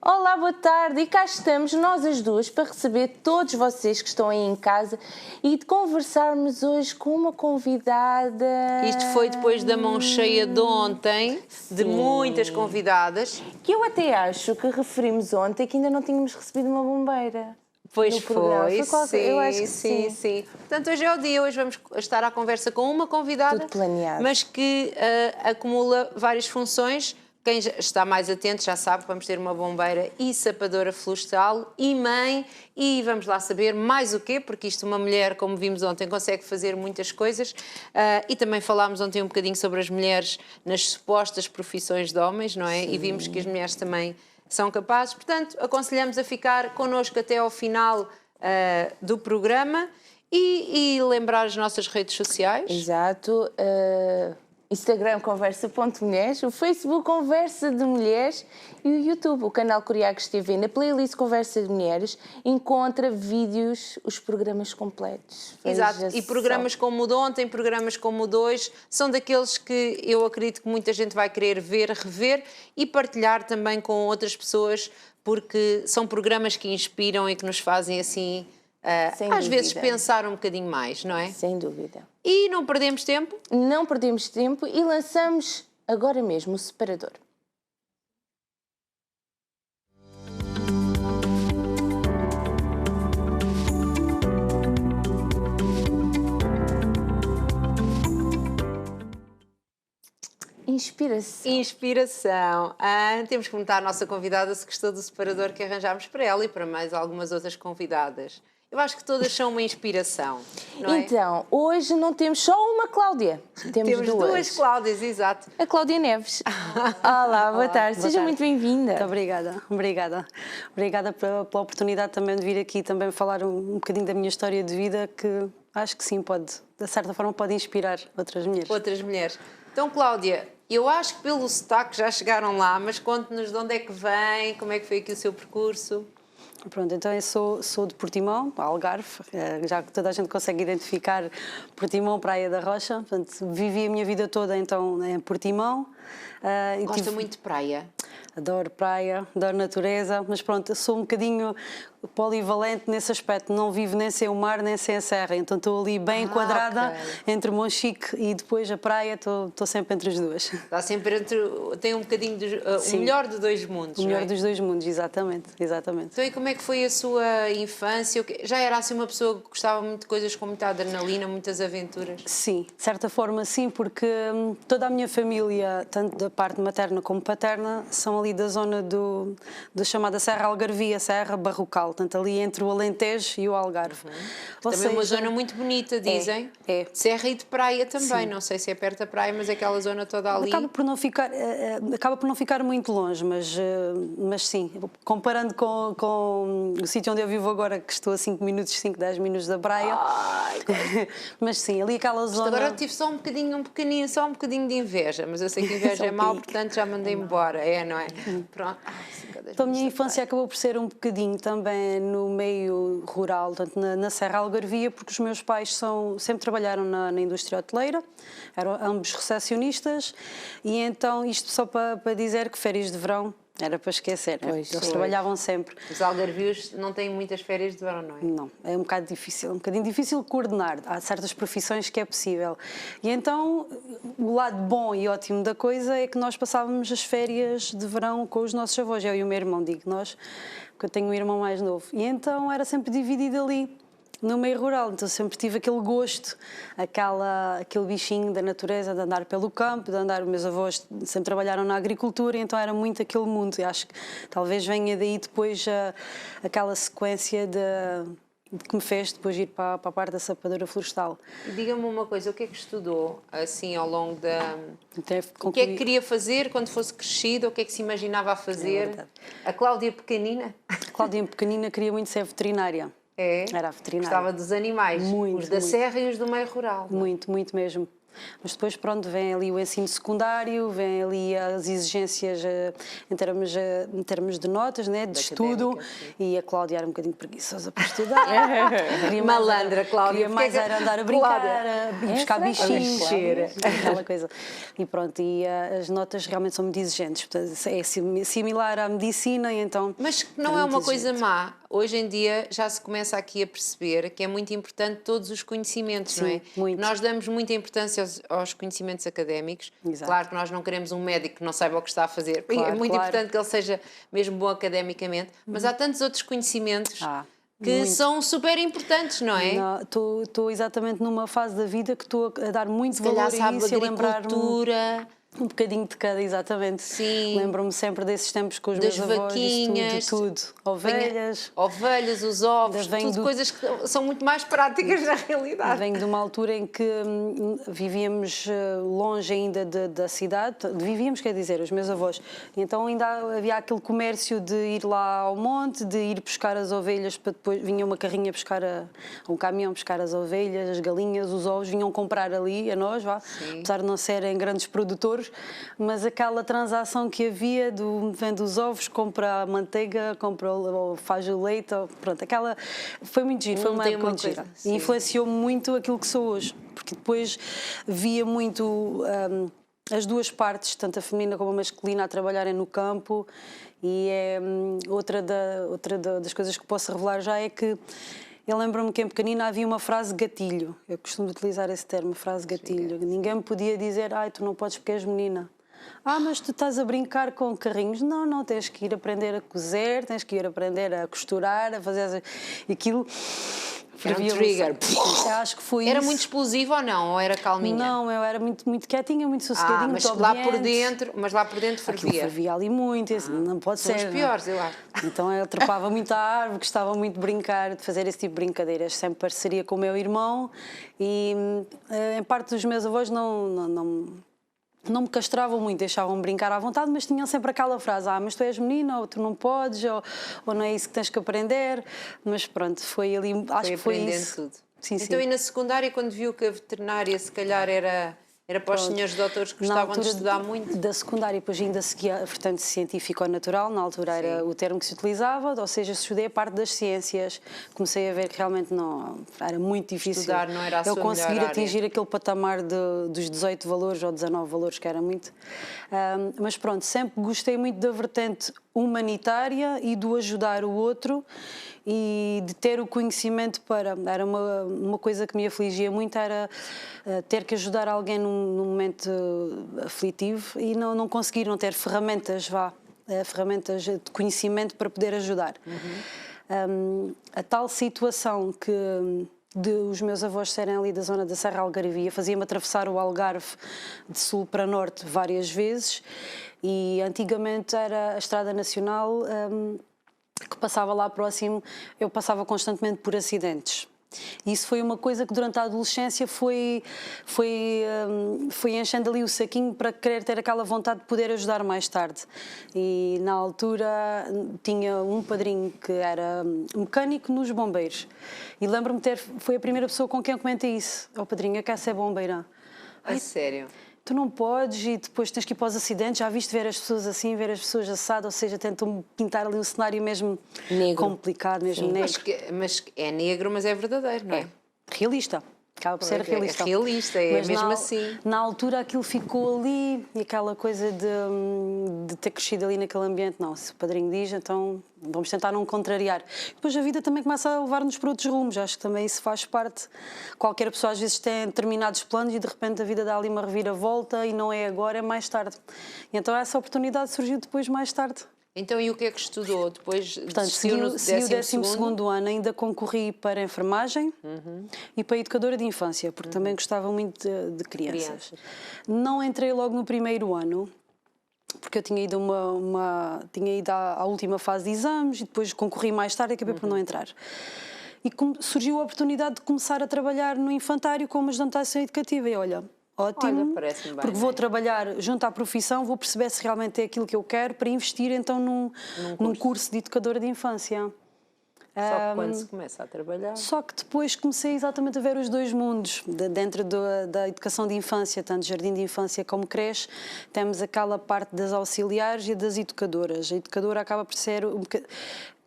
Olá, boa tarde, e cá estamos nós as duas para receber todos vocês que estão aí em casa e de conversarmos hoje com uma convidada... Isto foi depois da mão cheia de ontem, de muitas convidadas. Que eu até acho que referimos ontem que ainda não tínhamos recebido uma bombeira. Pois foi, sim, eu acho que sim. Portanto, hoje é o dia, hoje vamos estar à conversa com uma convidada, tudo planeado, mas que acumula várias funções. Quem está mais atento já sabe que vamos ter uma bombeira e sapadora florestal e mãe, e vamos lá saber mais o quê, porque isto uma mulher, como vimos ontem, consegue fazer muitas coisas. E também falámos ontem um bocadinho sobre as mulheres nas supostas profissões de homens, não é? Sim. E vimos que as mulheres também são capazes. Portanto, aconselhamos a ficar connosco até ao final do programa e lembrar as nossas redes sociais. Exato. Instagram Conversa.mulheres, o Facebook Conversa de Mulheres e o YouTube, o canal Curiacos TV. Na playlist Conversa de Mulheres encontra vídeos, os programas completos. Exato, e programas como o de ontem, programas como o de hoje, são daqueles que eu acredito que muita gente vai querer ver, rever e partilhar também com outras pessoas, porque são programas que inspiram e que nos fazem assim... às vezes pensar um bocadinho mais, não é? Sem dúvida. E não perdemos tempo? Não perdemos tempo e lançamos agora mesmo o separador. Inspiração. Inspiração. Temos que perguntar à nossa convidada se gostou do separador que arranjámos para ela e para mais algumas outras convidadas. Eu acho que todas são uma inspiração, não é? Então, hoje não temos só uma Cláudia. Temos duas Cláudias, exato. A Cláudia Neves. Olá, boa tarde. Seja muito bem-vinda. Muito obrigada. Obrigada pela oportunidade também de vir aqui também falar um bocadinho da minha história de vida, que acho que sim, pode, de certa forma, pode inspirar outras mulheres. Outras mulheres. Então, Cláudia, eu acho que pelo sotaque já chegaram lá, mas conte-nos de onde é que vem, como é que foi aqui o seu percurso. Pronto, então eu sou de Portimão, Algarve, já que toda a gente consegue identificar Portimão, Praia da Rocha. Portanto, vivi a minha vida toda então em Portimão. Gosta muito de praia? Adoro praia, adoro natureza, mas pronto, eu sou um bocadinho polivalente nesse aspecto, não vivo nem sem o mar nem sem a serra, então estou ali bem enquadrada entre Monchique e depois a praia, estou sempre entre as duas. Está sempre tem um bocadinho o melhor de dois mundos, o melhor não é? dos dois mundos, exatamente. Então e como é que foi a sua infância? Já era assim uma pessoa que gostava muito de coisas com muita adrenalina, muitas aventuras? Sim, de certa forma sim, porque toda a minha família, tanto da parte materna como paterna, são ali da zona da chamada Serra Algarvia, Serra Barrocal, portanto ali entre o Alentejo e o Algarve. Também uma zona muito bonita, dizem. É. Serra e de praia também, Sim. Não sei se é perto da praia, mas aquela zona toda ali. Acaba por não ficar muito longe, mas sim, comparando com o sítio onde eu vivo agora, que estou a 5 minutos, 5, 10 minutos da praia. Mas sim, ali aquela zona... Agora tive só um bocadinho de inveja, mas eu sei que inveja é mau, portanto já mandei embora, não é? Pronto. Então a minha infância acabou por ser um bocadinho também no meio rural, portanto na Serra Algarvia, porque os meus pais sempre trabalharam na indústria hoteleira, eram ambos recepcionistas, e então isto só para dizer que férias de verão era para esquecer, eles trabalhavam sempre. Os algarvios não têm muitas férias de verão, não é? Não, é um bocadinho difícil coordenar, há certas profissões que é possível. E então, o lado bom e ótimo da coisa é que nós passávamos as férias de verão com os nossos avós, eu e o meu irmão, digo nós, porque eu tenho um irmão mais novo. E então era sempre dividido ali, no meio rural, então sempre tive aquele gosto, aquele bichinho da natureza, de andar pelo campo, os meus avós sempre trabalharam na agricultura, então era muito aquele mundo, e acho que talvez venha daí depois aquela sequência de que me fez depois ir para a parte da sapadora florestal. Diga-me uma coisa, o que é que estudou, assim, ao longo da... O que é que queria fazer quando fosse crescida, o que é que se imaginava a fazer? A Cláudia pequenina? A Cláudia pequenina queria muito ser veterinária. É? Era a veterinária. Gostava dos animais, muito, os da serra e os do meio rural. Muito mesmo. Mas depois, pronto, vem ali o ensino secundário, vem ali as exigências em termos de notas, né, de estudo, e a Cláudia era um bocadinho preguiçosa para estudar. Malandra, Cláudia. Queria mais era andar a brincar, a ir buscar bichinhos, mexer. aquela coisa. E pronto, e as notas realmente são muito exigentes, portanto, é similar à medicina, e então... Mas não é uma coisa má. Hoje em dia já se começa aqui a perceber que é muito importante todos os conhecimentos, Sim, não é? muito. Nós damos muita importância aos conhecimentos académicos. Exato. Claro que nós não queremos um médico que não saiba o que está a fazer. É Claro, muito claro. importante que ele seja mesmo bom academicamente, mas há tantos outros conhecimentos que muito. são super importantes, não é? Estou exatamente numa fase da vida que estou a dar muito Se calhar valor a sabe isso e a lembrar-me agricultura. um bocadinho de cada, exatamente. Sim. Lembro-me sempre desses tempos com os Das meus avós, vaquinhas, de tudo. Ovelhas. Ovelhas, os ovos, Venho tudo do- coisas que são muito mais práticas na realidade. Venho de uma altura em que vivíamos longe ainda da cidade, vivíamos, quer dizer, os meus avós. Então ainda havia aquele comércio de ir lá ao monte, de ir buscar as ovelhas, para depois vinha uma carrinha buscar, um caminhão buscar as ovelhas, as galinhas, os ovos, vinham comprar ali a nós, apesar de não serem grandes produtores, mas aquela transação que havia vende os ovos, compra a manteiga, ou faz o leite, pronto, aquela foi muito giro, foi uma tem época uma muito coisa, gira. sim. E influenciou muito aquilo que sou hoje, porque depois via muito as duas partes, tanto a feminina como a masculina, a trabalharem no campo, e outra das coisas que posso revelar já é que eu lembro-me que em pequenina havia uma frase gatilho, eu costumo utilizar esse termo, frase gatilho. Ninguém me podia dizer, ai, tu não podes porque és menina. Ah, mas tu estás a brincar com carrinhos. Não, tens que ir aprender a cozer, tens que ir aprender a costurar, a fazer aquilo. Era um trigger. Eu acho que foi Era isso. muito explosivo ou não? Ou era calminha? Não, eu era muito quietinha, muito sossegadinha, mas muito lá obediente. por dentro Aquilo fervia. fervia ali muito, esse não pode São ser. os não é? piores, eu acho. Então eu trepava muito à árvore, gostava muito de brincar, de fazer esse tipo de brincadeiras, sempre parceria com o meu irmão, e em parte dos meus avós não me castravam muito, deixavam-me brincar à vontade, mas tinham sempre aquela frase, mas tu és menina, ou tu não podes, ou não é isso que tens que aprender. Mas pronto, foi ali, acho que foi aprendendo isso. tudo. Sim, Então, sim. e na secundária, quando viu que a veterinária se calhar era para os senhores doutores que Na gostavam de altura estudar muito? da secundária, depois ainda seguia a vertente científico-natural, na altura era o termo que se utilizava, ou seja, estudei a parte das ciências, comecei a ver que realmente não, era muito difícil. Estudar não era a eu sua conseguir melhor área. atingir aquele patamar dos 18 valores ou 19 valores, que era muito. Mas pronto, sempre gostei muito da vertente humanitária e do ajudar o outro e de ter o conhecimento para... Era uma coisa que me afligia muito, era ter que ajudar alguém num momento aflitivo e não conseguir, não ter ferramentas, ferramentas de conhecimento para poder ajudar. A tal situação de os meus avós serem ali da zona da Serra Algarvia, fazia-me atravessar o Algarve de sul para norte várias vezes, e antigamente era a Estrada Nacional que passava lá próximo, eu passava constantemente por acidentes. E isso foi uma coisa que durante a adolescência foi enchendo ali o saquinho para querer ter aquela vontade de poder ajudar mais tarde. E na altura tinha um padrinho que era mecânico nos bombeiros. E lembro-me foi a primeira pessoa com quem eu comentei isso. Padrinho, eu quero ser bombeira. A sério? Tu não podes e depois tens que ir para os acidentes. Já viste ver as pessoas assim, ver as pessoas assadas, ou seja, tentam pintar ali um cenário mesmo Negro. complicado, mesmo negro. Mas é negro, mas é verdadeiro, não é? Realista. Acaba por ser realista. É realista, é Mas mesmo assim. Na altura aquilo ficou ali, e aquela coisa de ter crescido ali naquele ambiente. Não, se o padrinho diz, então vamos tentar não contrariar. Depois a vida também começa a levar-nos para outros rumos. Acho que também isso faz parte. Qualquer pessoa às vezes tem determinados planos e de repente a vida dá ali uma reviravolta e não é agora, é mais tarde. E então essa oportunidade surgiu depois mais tarde. Então, e o que é que estudou? Depois Portanto, desistiu no segui o 12º? ano, ainda concorri para enfermagem e para educadora de infância, porque também gostava muito de crianças. Não entrei logo no primeiro ano, porque eu tinha ido, tinha ido à última fase de exames e depois concorri mais tarde e acabei por não entrar. E surgiu a oportunidade de começar a trabalhar no infantário como ajudante de ação educativa. E olha, ótimo, parece-me bem, porque vou trabalhar junto à profissão, vou perceber se realmente é aquilo que eu quero para investir então num curso de educadora de infância. Só que quando se começa a trabalhar... Só que depois comecei exatamente a ver os dois mundos, dentro da educação de infância, tanto jardim de infância como creche, temos aquela parte das auxiliares e das educadoras. A educadora acaba por ser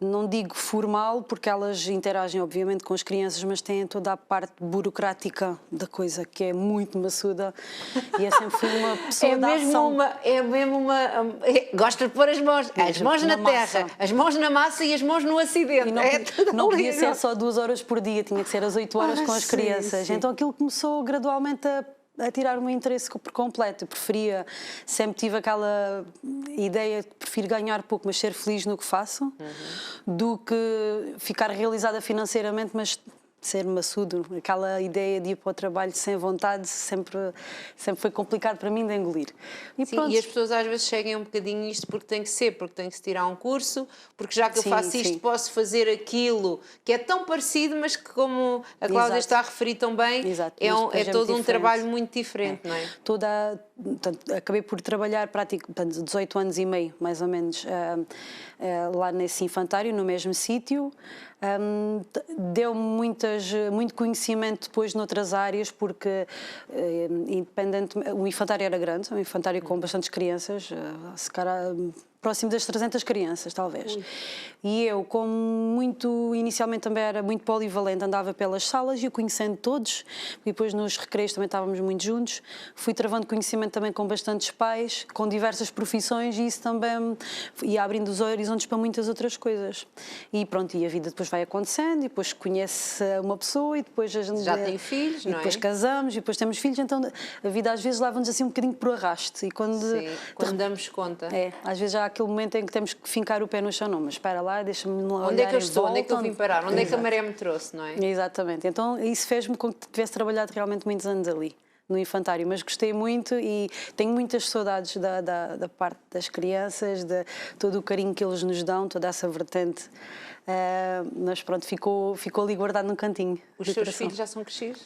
não digo formal, porque elas interagem obviamente com as crianças, mas têm toda a parte burocrática da coisa, que é muito maçuda, e eu sempre fui uma pessoa da ação. Gosta de pôr as mãos na terra, as mãos na massa e as mãos no acidente. E não podia ser só 2 horas por dia, tinha que ser as 8 horas com as crianças. Sim. Então aquilo começou gradualmente a tirar o meu interesse por completo. Eu preferia, sempre tive aquela ideia de prefiro ganhar pouco, mas ser feliz no que faço, do que ficar realizada financeiramente, mas ser maçudo. Aquela ideia de ir para o trabalho sem vontade sempre foi complicado para mim de engolir. E as pessoas às vezes seguem um bocadinho isto porque tem que ser, porque tem que se tirar um curso, porque já que eu faço isto posso fazer aquilo que é tão parecido, mas que, como a Cláudia está a referir tão bem, é todo um trabalho muito diferente, não é? Portanto, acabei por trabalhar 18 anos e meio, mais ou menos, lá nesse infantário, no mesmo sítio. Deu-me muito conhecimento depois noutras áreas, porque o infantário era grande, um infantário com bastantes crianças, se calhar próximo das 300 crianças, talvez. E eu, inicialmente também era muito polivalente, andava pelas salas e eu conhecendo todos, e depois nos recreios também estávamos muito juntos, fui travando conhecimento também com bastantes pais, com diversas profissões, e isso também ia abrindo os horizontes para muitas outras coisas. E pronto, e a vida depois vai acontecendo, e depois conhece uma pessoa, e depois a gente... Já tem filhos, não é? E depois casamos, e depois temos filhos, então a vida às vezes leva-nos assim um bocadinho por arrasto. E quando damos conta. Às vezes já aquele momento em que temos que fincar o pé no chão, não, mas espera lá, deixa-me lá. Onde é que eu estou? Onde é que eu vim parar? Onde é que a maré me trouxe, não é? Exatamente. Então isso fez-me com que tivesse trabalhado realmente muitos anos ali, no infantário, mas gostei muito e tenho muitas saudades da parte das crianças, de todo o carinho que eles nos dão, toda essa vertente. Mas pronto, ficou ali guardado num cantinho. Os seus filhos já são crescidos?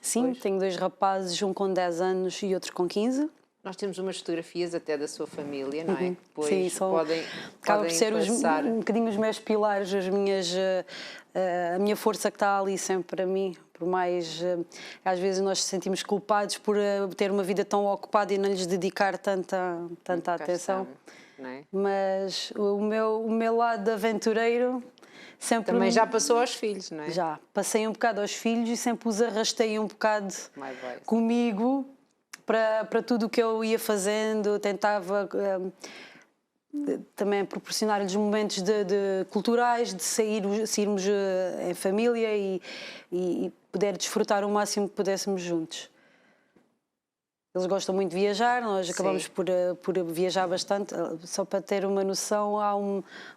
Sim, tenho 2 rapazes, um com 10 anos e outro com 15. Nós temos umas fotografias até da sua família, não é? Depois sim, podem ser passar. um bocadinho os meus pilares, a minha força que está ali sempre para mim. Por mais, às vezes nós nos sentimos culpados por ter uma vida tão ocupada e não lhes dedicar tanta atenção. Não é? Mas o meu lado aventureiro sempre... Também já passou aos filhos, não é? Já, passei um bocado aos filhos e sempre os arrastei um bocado comigo para tudo o que eu ia fazendo. Tentava também proporcionar-lhes momentos culturais, de sairmos em família e poder desfrutar o máximo que pudéssemos juntos. Eles gostam muito de viajar, nós acabamos por viajar bastante. Só para ter uma noção, há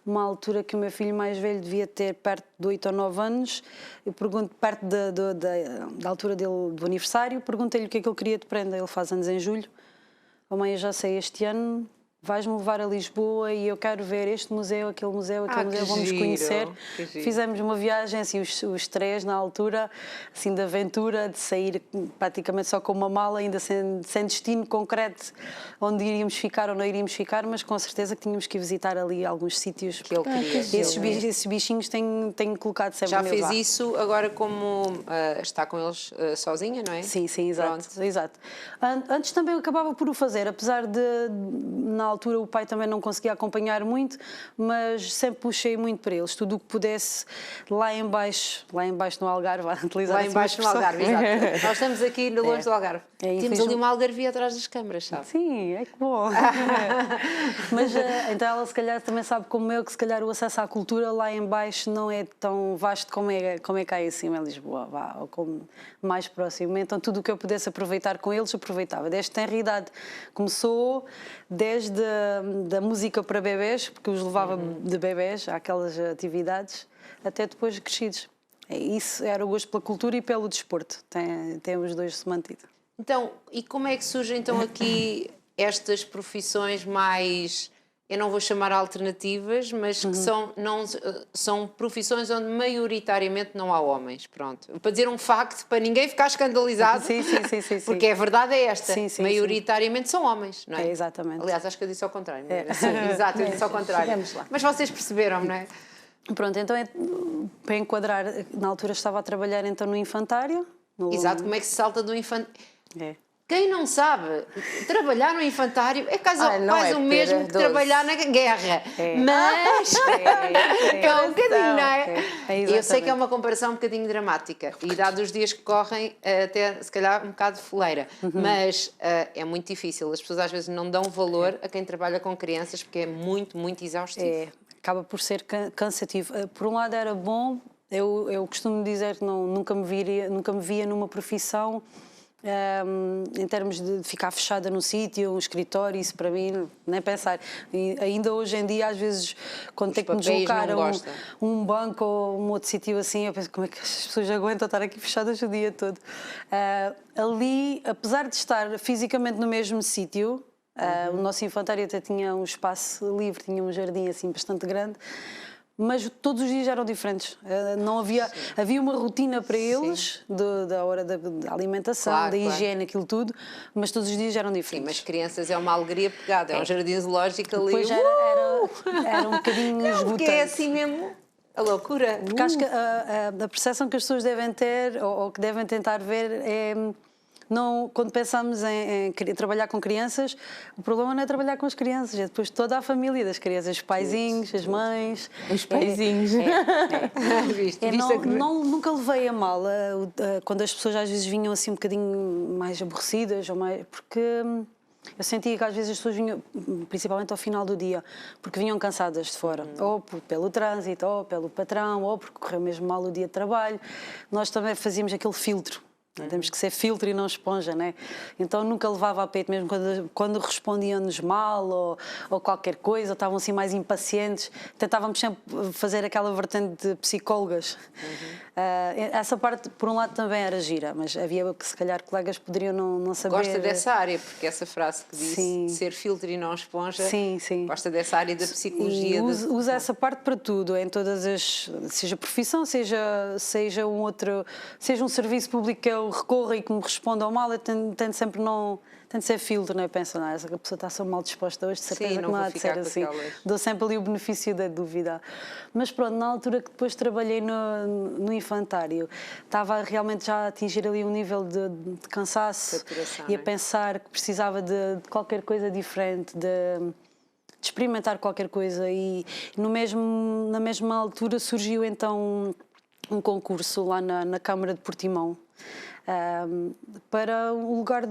uma altura que o meu filho mais velho devia ter perto de 8 ou 9 anos. Eu pergunto, perto da altura dele, do aniversário, perguntei-lhe o que é que ele queria de prenda. Ele faz anos em julho. Oh mãe, eu já sei, este ano vais-me levar a Lisboa e eu quero ver este museu, aquele museu, vamos conhecer. Fizemos uma viagem, assim, os 3 na altura, assim, de aventura, de sair praticamente só com uma mala, ainda sem destino concreto, onde iríamos ficar ou não iríamos ficar, mas com certeza que tínhamos que visitar ali alguns sítios. Que ele queria. Esses bichinhos tenho colocado sempre já no fez lá. Isso, agora como está com eles sozinha, não é? Sim, exato. Antes também eu acabava por o fazer, apesar de, na altura, o pai também não conseguia acompanhar muito, mas sempre puxei muito para eles, tudo o que pudesse lá em baixo no Algarve, utilizar lá em baixo no Algarve, exato. Nós estamos aqui no longe do Algarve. Temos ali uma algarvia atrás das câmaras, sabe? Sim, é que bom. Mas então ela se calhar também sabe como eu, que se calhar o acesso à cultura lá em baixo não é tão vasto como é cá em cima em Lisboa, ou como mais próximo. Então tudo o que eu pudesse aproveitar com eles, aproveitava. Desde tenra idade começou, desde da música para bebés, porque os levava de bebés àquelas atividades, até depois crescidos. Isso era o gosto pela cultura e pelo desporto. Tem os dois se mantido. Então, e como é que surgem então aqui estas profissões mais, eu não vou chamar alternativas, mas que são profissões onde maioritariamente não há homens, pronto. Para dizer um facto, para ninguém ficar escandalizado, sim. Porque a verdade é esta, sim, maioritariamente são homens, não é? Exatamente. Aliás, acho que eu disse ao contrário, não é? Sim, exato, eu disse ao contrário. Mas vocês perceberam, não é? Pronto, então para enquadrar, na altura estava a trabalhar então no infantário. Exato, como é que se salta do infantário? É. Quem não sabe, trabalhar no infantário é quase quase o mesmo que trabalhar na guerra. Mas é um bocadinho, não é? Eu sei que é uma comparação um bocadinho dramática e dados os dias que correm, até se calhar um bocado foleira, mas é muito difícil. As pessoas às vezes não dão valor a quem trabalha com crianças porque é muito, muito exaustivo. Acaba por ser cansativo. Por um lado era bom, eu costumo dizer que nunca me via numa profissão em termos de ficar fechada num sítio, um escritório, isso para mim, nem pensar. E ainda hoje em dia, às vezes, quando tenho que me deslocar a um banco ou um outro sítio assim, eu penso, como é que as pessoas aguentam estar aqui fechadas o dia todo? Ali, apesar de estar fisicamente no mesmo sítio, o nosso infantário até tinha um espaço livre, tinha um jardim assim bastante grande, mas todos os dias eram diferentes. Não havia uma rotina para eles da hora da alimentação, da higiene, aquilo tudo, mas todos os dias eram diferentes. Sim, mas crianças é uma alegria pegada, é um jardim zoológico ali. Depois era um bocadinho esgotante. Porque é assim mesmo a loucura. Porque acho que a percepção que as pessoas devem ter ou que devem tentar ver é... Não, quando pensamos em trabalhar com crianças, o problema não é trabalhar com as crianças, é depois toda a família das crianças, os paizinhos, as mães. Os paizinhos. Nunca levei a mal quando as pessoas às vezes vinham assim um bocadinho mais aborrecidas, porque eu sentia que às vezes as pessoas vinham, principalmente ao final do dia, porque vinham cansadas de fora, ou pelo trânsito, ou pelo patrão, ou porque correu mesmo mal o dia de trabalho. Nós também fazíamos aquele filtro. Temos que ser filtro e não esponja, né? Então nunca levava a peito, mesmo quando respondiam-nos mal ou qualquer coisa, ou estavam assim mais impacientes, tentávamos sempre fazer aquela vertente de psicólogas. Essa parte, por um lado, também era gira, mas havia que se calhar colegas poderiam não saber. Gosta dessa área, porque essa frase que disse ser filtro e não esponja, gosta dessa área da psicologia. Usa essa parte para tudo, em todas as... seja profissão, seja um serviço público que eu recorra e que me responda ao mal, eu tento sempre não... Tento ser filtro, não é? Penso, não, essa pessoa está só mal disposta hoje, de certeza que não há de ser assim. Dou sempre ali o benefício da dúvida. Mas pronto, na altura que depois trabalhei no infantário, estava realmente já a atingir ali um nível de cansaço e a pensar que precisava de qualquer coisa diferente, de experimentar qualquer coisa. E na mesma altura surgiu então um concurso lá na Câmara de Portimão, para um lugar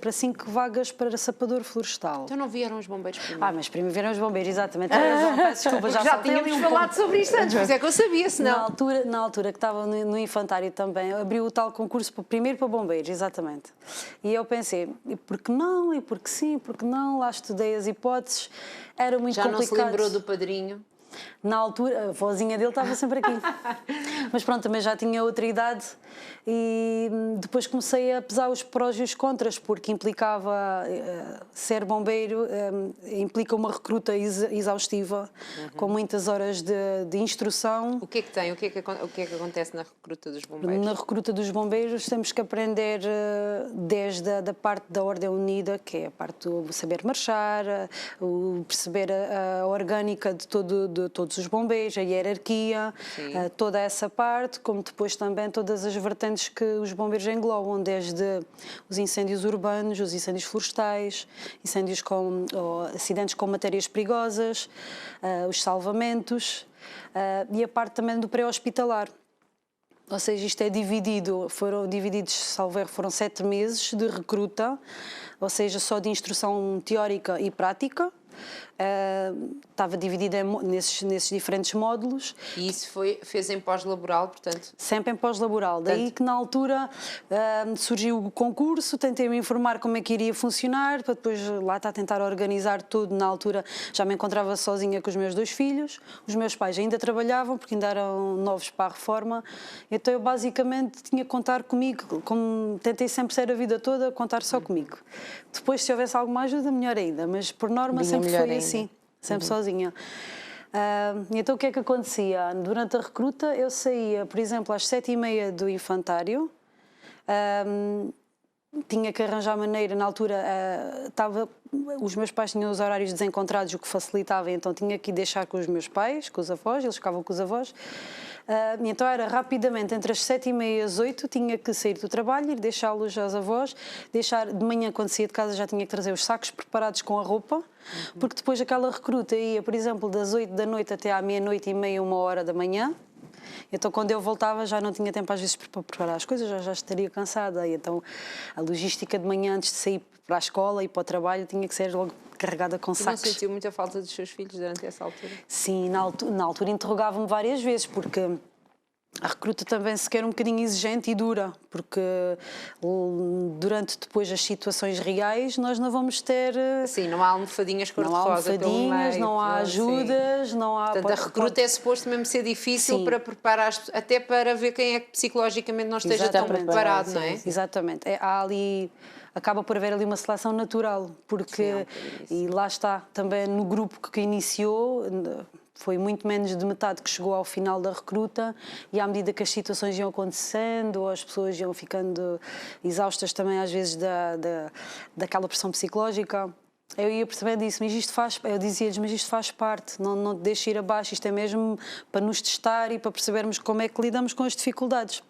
para 5 vagas para sapador florestal. Então não vieram os bombeiros primeiro? Mas primeiro vieram os bombeiros, exatamente. Peço desculpa, já tínhamos falado sobre isto antes, mas é que eu sabia, senão... Na altura que estava no infantário também, abriu o tal concurso primeiro para bombeiros, exatamente. E eu pensei, e por que não? E por que sim? Por que não? Lá estudei as hipóteses, era muito complicado. Já não se lembrou do padrinho? Na altura, a vozinha dele estava sempre aqui. Mas pronto, também já tinha outra idade e depois comecei a pesar os prós e os contras, porque implicava ser bombeiro, implica uma recruta exaustiva, com muitas horas de instrução. O que é que tem? O que é que acontece na recruta dos bombeiros? Na recruta dos bombeiros temos que aprender desde a parte da ordem unida, que é a parte do saber marchar, perceber a orgânica de todos os bombeiros, a hierarquia, toda essa parte, como depois também todas as vertentes que os bombeiros englobam, desde os incêndios urbanos, os incêndios florestais, acidentes com matérias perigosas, os salvamentos, e a parte também do pré-hospitalar. Ou seja, isto é dividido, foram 7 meses de recruta, ou seja, só de instrução teórica e prática. Estava dividida nesses diferentes módulos. E isso fez em pós-laboral, portanto? Sempre em pós-laboral. Daí que na altura surgiu o concurso, tentei me informar como é que iria funcionar, para depois lá estar a tentar organizar tudo. Na altura já me encontrava sozinha com os meus 2 filhos, os meus pais ainda trabalhavam, porque ainda eram novos para a reforma, então eu basicamente tinha que contar comigo, como tentei sempre ser a vida toda, contar só comigo. Depois, se houvesse alguma ajuda, melhor ainda, mas por norma sempre foi assim, sempre sozinha. Então o que é que acontecia? Durante a recruta eu saía, por exemplo, às 7h30 do infantário, tinha que arranjar maneira, na altura os meus pais tinham os horários desencontrados, o que facilitava, então tinha que ir deixar com os meus pais, com os avós, eles ficavam com os avós. E então era rapidamente, entre as 7h30 e as 8h, tinha que sair do trabalho, ir deixá-los aos avós, deixar de manhã, quando saía de casa, já tinha que trazer os sacos preparados com a roupa, porque depois aquela recruta ia, por exemplo, das 8 da noite até à meia-noite e meia, 1h da manhã. Então, quando eu voltava, já não tinha tempo, às vezes, para preparar as coisas, já estaria cansada. E então, a logística de manhã, antes de sair para a escola e para o trabalho, tinha que ser logo carregada com sacos. Não sentiu muita falta dos seus filhos durante essa altura? Sim, na altura interrogava-me várias vezes, porque a recruta também se quer um bocadinho exigente e dura, porque durante depois as situações reais nós não vamos ter... Sim, não há almofadinhas cor-de-rosa pelo meio. Não há almofadinhas, não há ajudas, não há... Portanto, a recruta é suposto mesmo ser difícil, sim, para preparar, até para ver quem é que psicologicamente não esteja tão preparado, não é? Exatamente. Há ali... Acaba por haver ali uma seleção natural, porque... Sim, e lá está, também no grupo que iniciou... Foi muito menos de metade que chegou ao final da recruta, e à medida que as situações iam acontecendo, ou as pessoas iam ficando exaustas também às vezes daquela pressão psicológica, eu ia percebendo isso, mas eu dizia-lhes, mas isto faz parte, não te deixe ir abaixo, isto é mesmo para nos testar e para percebermos como é que lidamos com as dificuldades.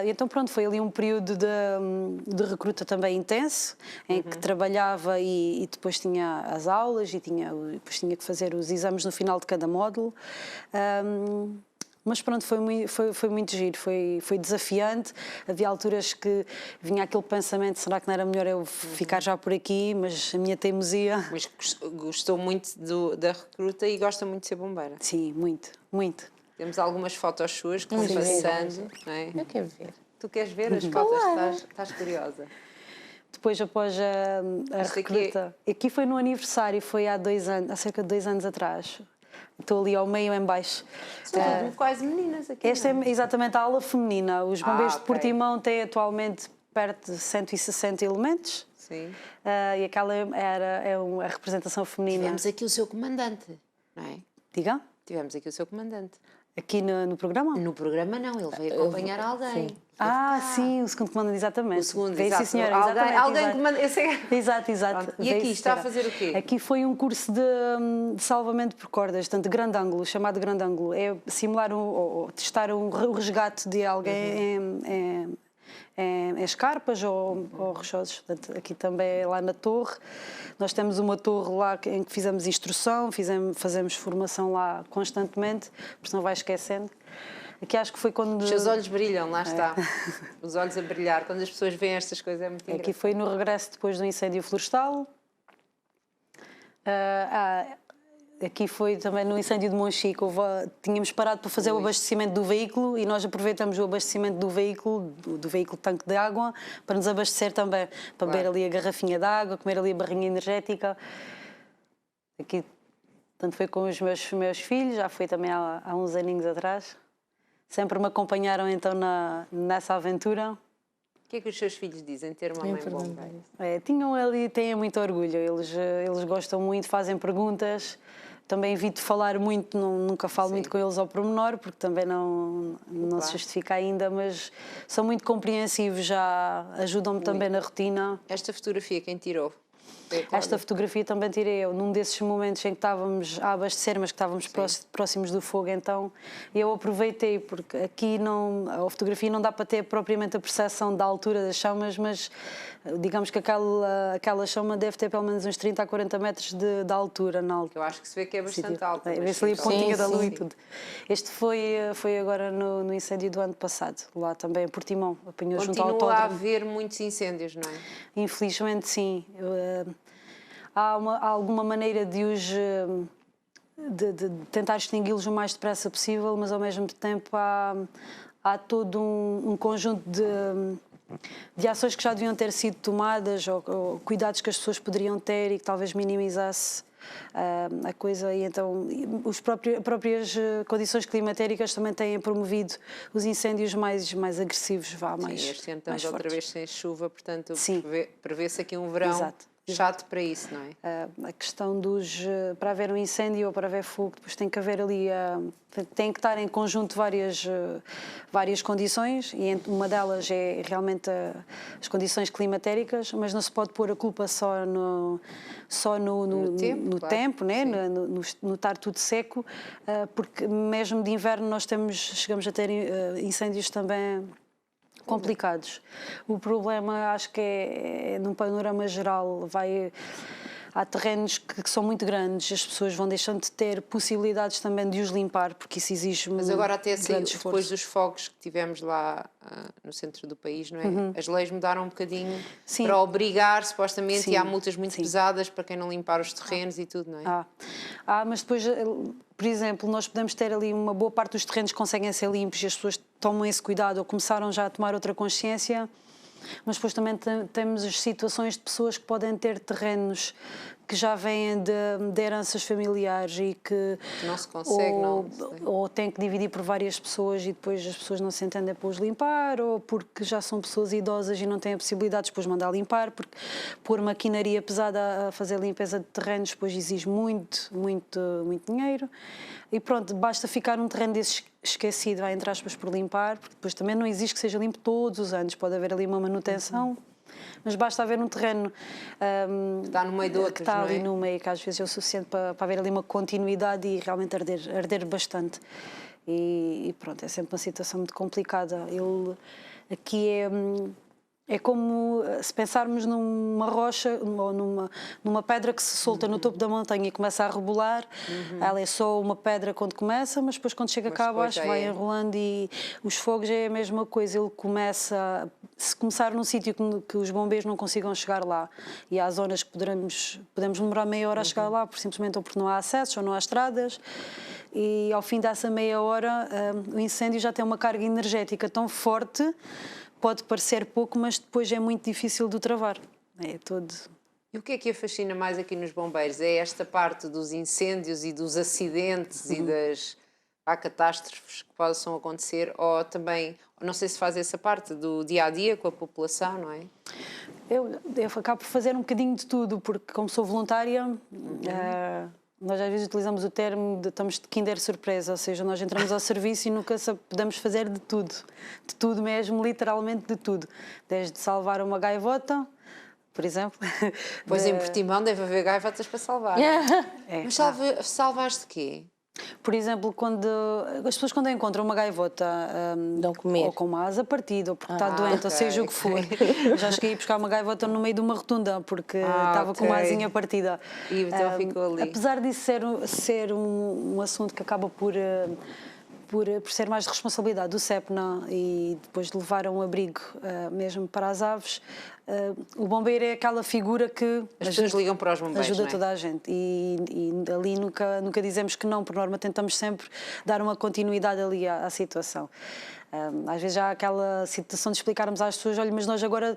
Então pronto, foi ali um período de recruta também intenso, em que trabalhava e depois tinha as aulas e depois tinha que fazer os exames no final de cada módulo. Mas pronto, foi muito giro, foi desafiante. Havia alturas que vinha aquele pensamento, será que não era melhor eu ficar já por aqui, mas a minha teimosia... Mas gostou muito da recruta e gosta muito de ser bombeira? Sim, muito, muito. Temos algumas fotos suas que vão passando, não é? Eu quero ver. Tu queres ver as fotos? Estás curiosa? Depois, após a recruta... Aqui foi no aniversário, foi há cerca de 2 anos atrás. Estou ali ao meio em baixo. São quase meninas aqui. Esta é exatamente a ala feminina. Os bombeiros de Portimão têm atualmente perto de 160 elementos. Sim. E aquela é a representação feminina. Tivemos aqui o seu comandante, não é? Diga? Tivemos aqui o seu comandante. Aqui no programa? No programa não, ele veio acompanhar alguém. Sim, o segundo comandante, exatamente. O segundo, veio, exato. Sim, senhora, alguém comanda... Exato. E aqui está a fazer o quê? Aqui foi um curso de salvamento por cordas, portanto, grande ângulo, chamado grande ângulo. É simular ou testar o resgate de alguém em escarpas ou rochosos. Portanto, aqui também, lá na torre, nós temos uma torre lá em que fizemos instrução, fazemos formação lá constantemente, porque não vai esquecendo. Aqui acho que foi quando... Os seus olhos brilham, lá está. Os olhos a brilhar. Quando as pessoas veem estas coisas é muito engraçado. Aqui foi no regresso depois do incêndio florestal. Aqui foi também no incêndio de Monchique. Tínhamos parado para fazer o abastecimento do veículo e nós aproveitamos o abastecimento do veículo tanque de água, para nos abastecer também, para beber ali a garrafinha de água, comer ali a barrinha energética. Aqui, tanto foi com os meus filhos, já foi também há uns aninhos atrás. Sempre me acompanharam então nessa aventura. O que é que os seus filhos dizem, ter uma mãe bombeira? Têm muito orgulho, eles gostam muito, fazem perguntas. Também evito falar muito, nunca falo muito com eles ao pormenor, porque também não se justifica ainda, mas são muito compreensivos, já ajudam-me também na rotina. Esta fotografia quem tirou? Esta fotografia também tirei eu, num desses momentos em que estávamos a abastecer, mas que estávamos próximos do fogo, então eu aproveitei, porque aqui a fotografia não dá para ter propriamente a percepção da altura das chamas, mas digamos que aquela chama deve ter pelo menos uns 30 a 40 metros de altura na altura. Eu acho que se vê que é bastante alto. Vê-se ali a pontinha da lua e tudo. Este foi agora no incêndio do ano passado, lá também em Portimão, apanhou junto ao autódromo. Continua a haver muitos incêndios, não é? Infelizmente, sim. Há alguma maneira de tentar extingui-los o mais depressa possível, mas ao mesmo tempo há todo um conjunto de ações que já deviam ter sido tomadas ou cuidados que as pessoas poderiam ter e que talvez minimizasse a coisa, e então as próprias condições climatéricas também têm promovido os incêndios mais agressivos. Sim, este ano estamos outra vez sem chuva, portanto sim, prevê-se aqui um verão chato para isso, não é? A questão para haver um incêndio ou para haver fogo, depois tem que haver ali, tem que estar em conjunto várias condições, e uma delas é realmente as condições climatéricas, mas não se pode pôr a culpa só no tempo, claro. tempo, né? no estar tudo seco, porque mesmo de inverno nós chegamos a ter incêndios também complicados. O problema, acho que é num panorama geral, há terrenos que são muito grandes, as pessoas vão deixando de ter possibilidades também de os limpar, porque isso exige Mas agora até assim, grande depois esforço. dos fogos que tivemos lá no centro do país, não é? As leis mudaram um bocadinho Sim. para obrigar, supostamente, Sim. e há multas muito Sim. pesadas para quem não limpar os terrenos e tudo, não é? Mas depois, por exemplo, nós podemos ter ali uma boa parte dos terrenos que conseguem ser limpos e as pessoas tomam esse cuidado ou começaram já a tomar outra consciência, mas depois também temos as situações de pessoas que podem ter terrenos que já vêm de heranças familiares e que não se consegue, ou têm que dividir por várias pessoas e depois as pessoas não se entendem para os limpar, ou porque já são pessoas idosas e não têm a possibilidade de depois mandar limpar, porque pôr maquinaria pesada a fazer limpeza de terrenos depois exige muito dinheiro. E pronto, basta ficar um terreno desses esquecido, entre aspas, por limpar, porque depois também não exige que seja limpo todos os anos, pode haver ali uma manutenção. Mas basta haver um terreno que está no meio de outros, que está ali não é? no meio, que às vezes é o suficiente para haver ali uma continuidade e realmente arder bastante. E pronto, é sempre uma situação muito complicada. Aqui é como se pensarmos numa rocha ou numa pedra que se solta no topo da montanha e começa a rebolar. Ela é só uma pedra quando começa, mas depois quando chega cá abaixo vai enrolando, e os fogos é a mesma coisa. Ele começa, se começar num sítio que os bombeiros não consigam chegar lá, e há zonas que podemos demorar meia hora a chegar lá, simplesmente ou porque não há acessos ou não há estradas, e ao fim dessa meia hora o incêndio já tem uma carga energética tão forte. Pode parecer pouco, mas depois é muito difícil de travar. É todo. E o que a fascina mais aqui nos bombeiros? É esta parte dos incêndios e dos acidentes e das catástrofes que possam acontecer, ou também, não sei se faz essa parte do dia-a-dia com a população, não é? Eu acabo por fazer um bocadinho de tudo, porque como sou voluntária, nós às vezes utilizamos o termo estamos de kinder surpresa, ou seja, nós entramos ao serviço e nunca podemos fazer de tudo mesmo, literalmente de tudo, desde salvar uma gaivota, por exemplo. Pois em Portimão deve haver gaivotas para salvar. Mas salvaste de quê? Por exemplo, as pessoas quando encontram uma gaivota ou com uma asa partida, ou porque está doente, ou seja o que for, já cheguei a buscar uma gaivota no meio de uma rotunda porque estava com uma asinha partida. E então ficou ali. Apesar disso ser um assunto que acaba por ser mais de responsabilidade do CEPNA e depois de levar um abrigo mesmo para as aves, o bombeiro é aquela figura que as pessoas ligam para os bombeiros, ajuda não é? toda a gente, e ali nunca dizemos que não, por norma tentamos sempre dar uma continuidade ali à situação. Às vezes já há aquela situação de explicarmos às pessoas, olha, mas nós agora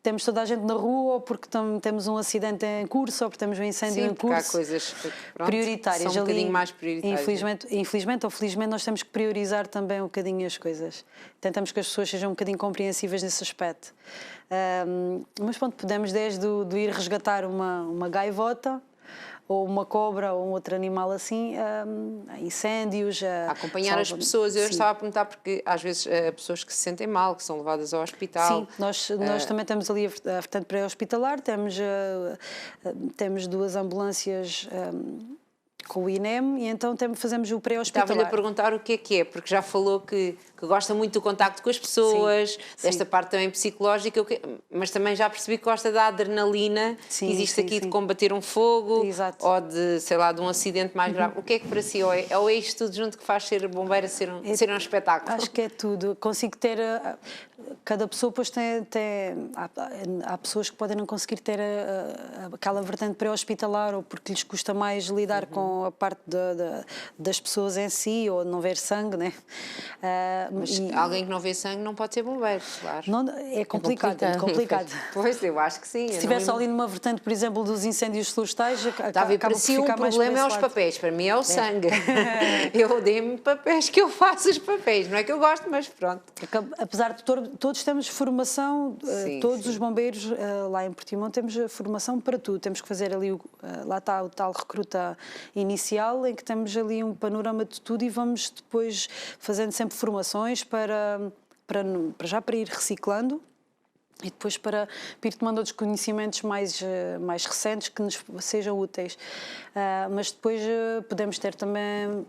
temos toda a gente na rua, ou porque temos um acidente em curso, ou porque temos um incêndio em curso. Há coisas prioritárias, são um bocadinho mais prioritárias. Infelizmente ou felizmente nós temos que priorizar também um bocadinho as coisas. Tentamos que as pessoas sejam um bocadinho compreensíveis nesse aspecto. Mas pronto, podemos desde do ir resgatar uma gaivota, ou uma cobra, ou um outro animal assim, incêndios. Acompanhar as pessoas. Eu estava a perguntar porque às vezes há pessoas que se sentem mal, que são levadas ao hospital. Sim, nós também temos ali a vertente pré-hospitalar, temos 2 ambulâncias com o INEM, e então fazemos o pré-hospitalar. Estava-lhe a perguntar o que é, porque já falou que gosta muito do contacto com as pessoas, desta parte também psicológica, mas também já percebi que gosta da adrenalina que existe aqui de combater um fogo. Exato. Ou de, sei lá, de um acidente mais grave. O que é que para si é isto tudo junto que faz ser bombeira ser um espetáculo? Acho que é tudo. Consigo ter... Cada pessoa depois há pessoas que podem não conseguir ter aquela vertente pré-hospitalar, ou porque lhes custa mais lidar com com a parte das pessoas em si, ou de não ver sangue, né? Mas alguém que não vê sangue não pode ser bombeiro, claro. Não, é complicado, é complicado. Pois, eu acho que sim. Se estivesse ali numa vertente, por exemplo, dos incêndios florestais, Estava para si um problema é os papéis, para mim é o sangue. Eu dei-me papéis que eu faço os papéis, não é que eu gosto, mas pronto. Apesar de todos temos formação, todos os bombeiros lá em Portimão temos formação para tudo. Temos que fazer ali, lá está o tal recruta inicial, em que temos ali um panorama de tudo e vamos depois fazendo sempre formações para ir reciclando. E depois para ir tomando outros conhecimentos mais recentes que nos sejam úteis. Mas depois podemos ter também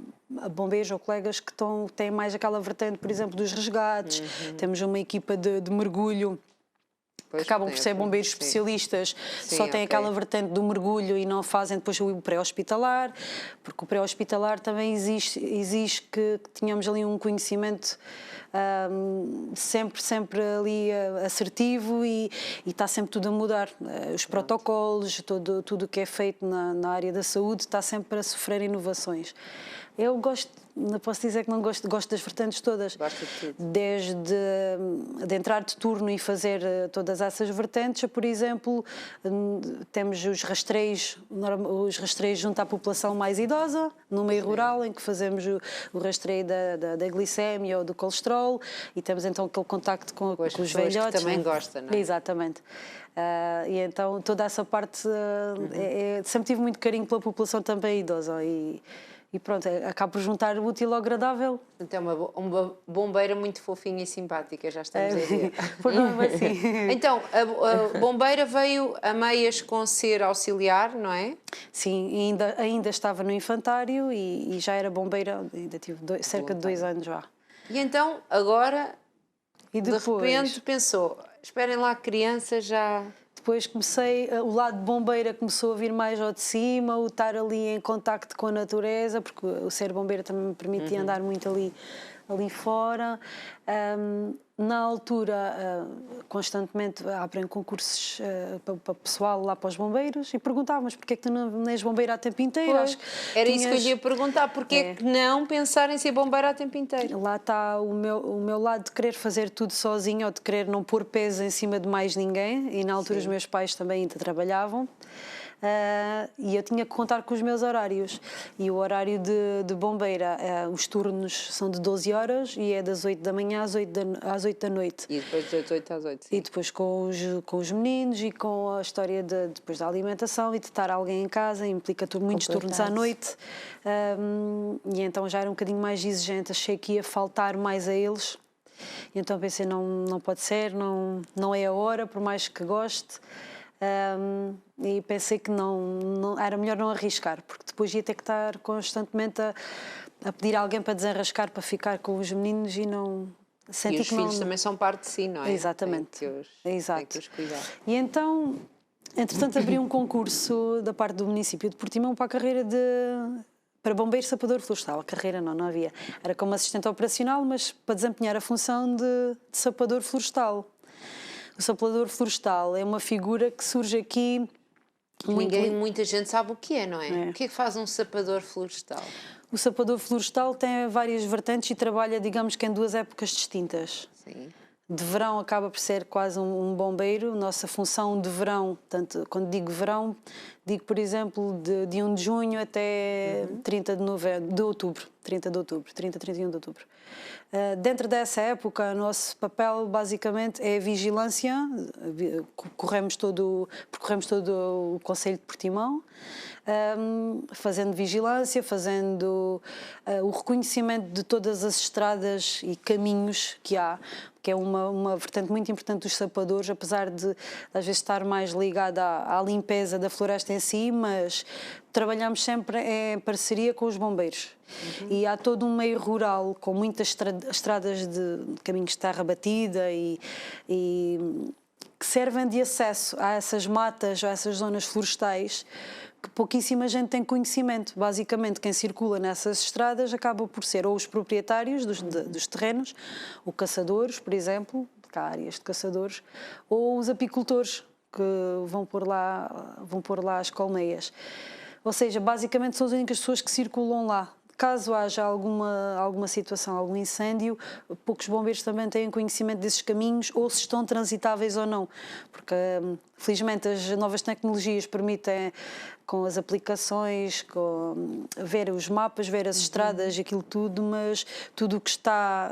bombeiros ou colegas que têm mais aquela vertente, por exemplo, dos resgates. Temos uma equipa de mergulho, que acabam por ser bombeiros especialistas, só têm aquela vertente do mergulho e não fazem depois o pré-hospitalar, porque o pré-hospitalar também exige que tenhamos ali um conhecimento sempre ali assertivo e está sempre tudo a mudar. Os protocolos, tudo o que é feito na área da saúde está sempre a sofrer inovações. Eu não posso dizer que não gosto das vertentes todas. Gosto de tudo. Desde de entrar de turno e fazer todas essas vertentes, por exemplo, temos os rastreios junto à população mais idosa, no meio rural, em que fazemos o rastreio da glicémia ou do colesterol e temos então aquele contacto com os velhotes. Que também gosta, não é? Exatamente. E então toda essa parte, sempre tive muito carinho pela população também idosa e pronto, acabo por juntar o útil ao agradável. Então é uma bombeira muito fofinha e simpática, já estamos a ver. Por não é assim. Então, a bombeira veio a meias com ser auxiliar, não é? Sim, ainda estava no infantário e já era bombeira, ainda tive cerca de 2 anos já. E então, agora, E depois, de repente pensou, esperem lá, crianças já... Depois o lado de bombeira começou a vir mais ao de cima, o estar ali em contacto com a natureza, porque o ser bombeira também me permitia andar muito ali fora. Na altura, constantemente abrem concursos para pessoal lá para os bombeiros e perguntavam, mas porquê é que tu não és bombeira a tempo inteiro? Era isso que eu ia perguntar, porquê é que não pensar em ser bombeira a tempo inteiro? Lá está o meu lado de querer fazer tudo sozinho ou de querer não pôr peso em cima de mais ninguém, e na altura os meus pais também ainda trabalhavam. E eu tinha que contar com os meus horários. E o horário de bombeira, os turnos são de 12 horas e é das 8 da manhã às 8 da noite. E depois das 8 às 8, sim. E depois com os meninos e com a história depois da alimentação e de estar alguém em casa, implica muitos turnos à noite. E então já era um bocadinho mais exigente, achei que ia faltar mais a eles. E então pensei, não pode ser, não é a hora, por mais que goste. E pensei que não era melhor não arriscar, porque depois ia ter que estar constantemente a pedir a alguém para desenrascar, para ficar com os meninos e não... E os filhos também são parte de si, não é? Exatamente. Tem que os cuidar. E então, entretanto, abri um concurso da parte do município de Portimão para a carreira para bombeiro sapador florestal. A carreira não havia. Era como assistente operacional, mas para desempenhar a função de sapador florestal. O sapador florestal é uma figura que surge aqui... Muita gente sabe o que é, não é? O que é que faz um sapador florestal? O sapador florestal tem várias vertentes e trabalha, digamos que em 2 épocas distintas. Sim. De verão acaba por ser quase um bombeiro. Nossa função de verão, tanto quando digo verão, digo, por exemplo, de 1 de junho até 30 de outubro, 30 a 31 de outubro. Dentro dessa época, o nosso papel basicamente é a vigilância, percorremos todo o concelho de Portimão, fazendo vigilância, fazendo o reconhecimento de todas as estradas e caminhos que há, que é uma vertente muito importante dos sapadores, apesar de às vezes estar mais ligada à limpeza da floresta em si, mas trabalhamos sempre em parceria com os bombeiros. E há todo um meio rural com muitas estradas de caminhos de terra batida e que servem de acesso a essas matas, a essas zonas florestais, que pouquíssima gente tem conhecimento. Basicamente, quem circula nessas estradas acaba por ser ou os proprietários dos terrenos, ou caçadores, por exemplo, porque há áreas de caçadores, ou os apicultores, que vão pôr lá as colmeias. Ou seja, basicamente são as únicas pessoas que circulam lá. Caso haja alguma situação, algum incêndio, poucos bombeiros também têm conhecimento desses caminhos ou se estão transitáveis ou não. Porque, felizmente, as novas tecnologias permitem, com as aplicações, ver os mapas, ver as estradas, aquilo tudo, mas tudo o que está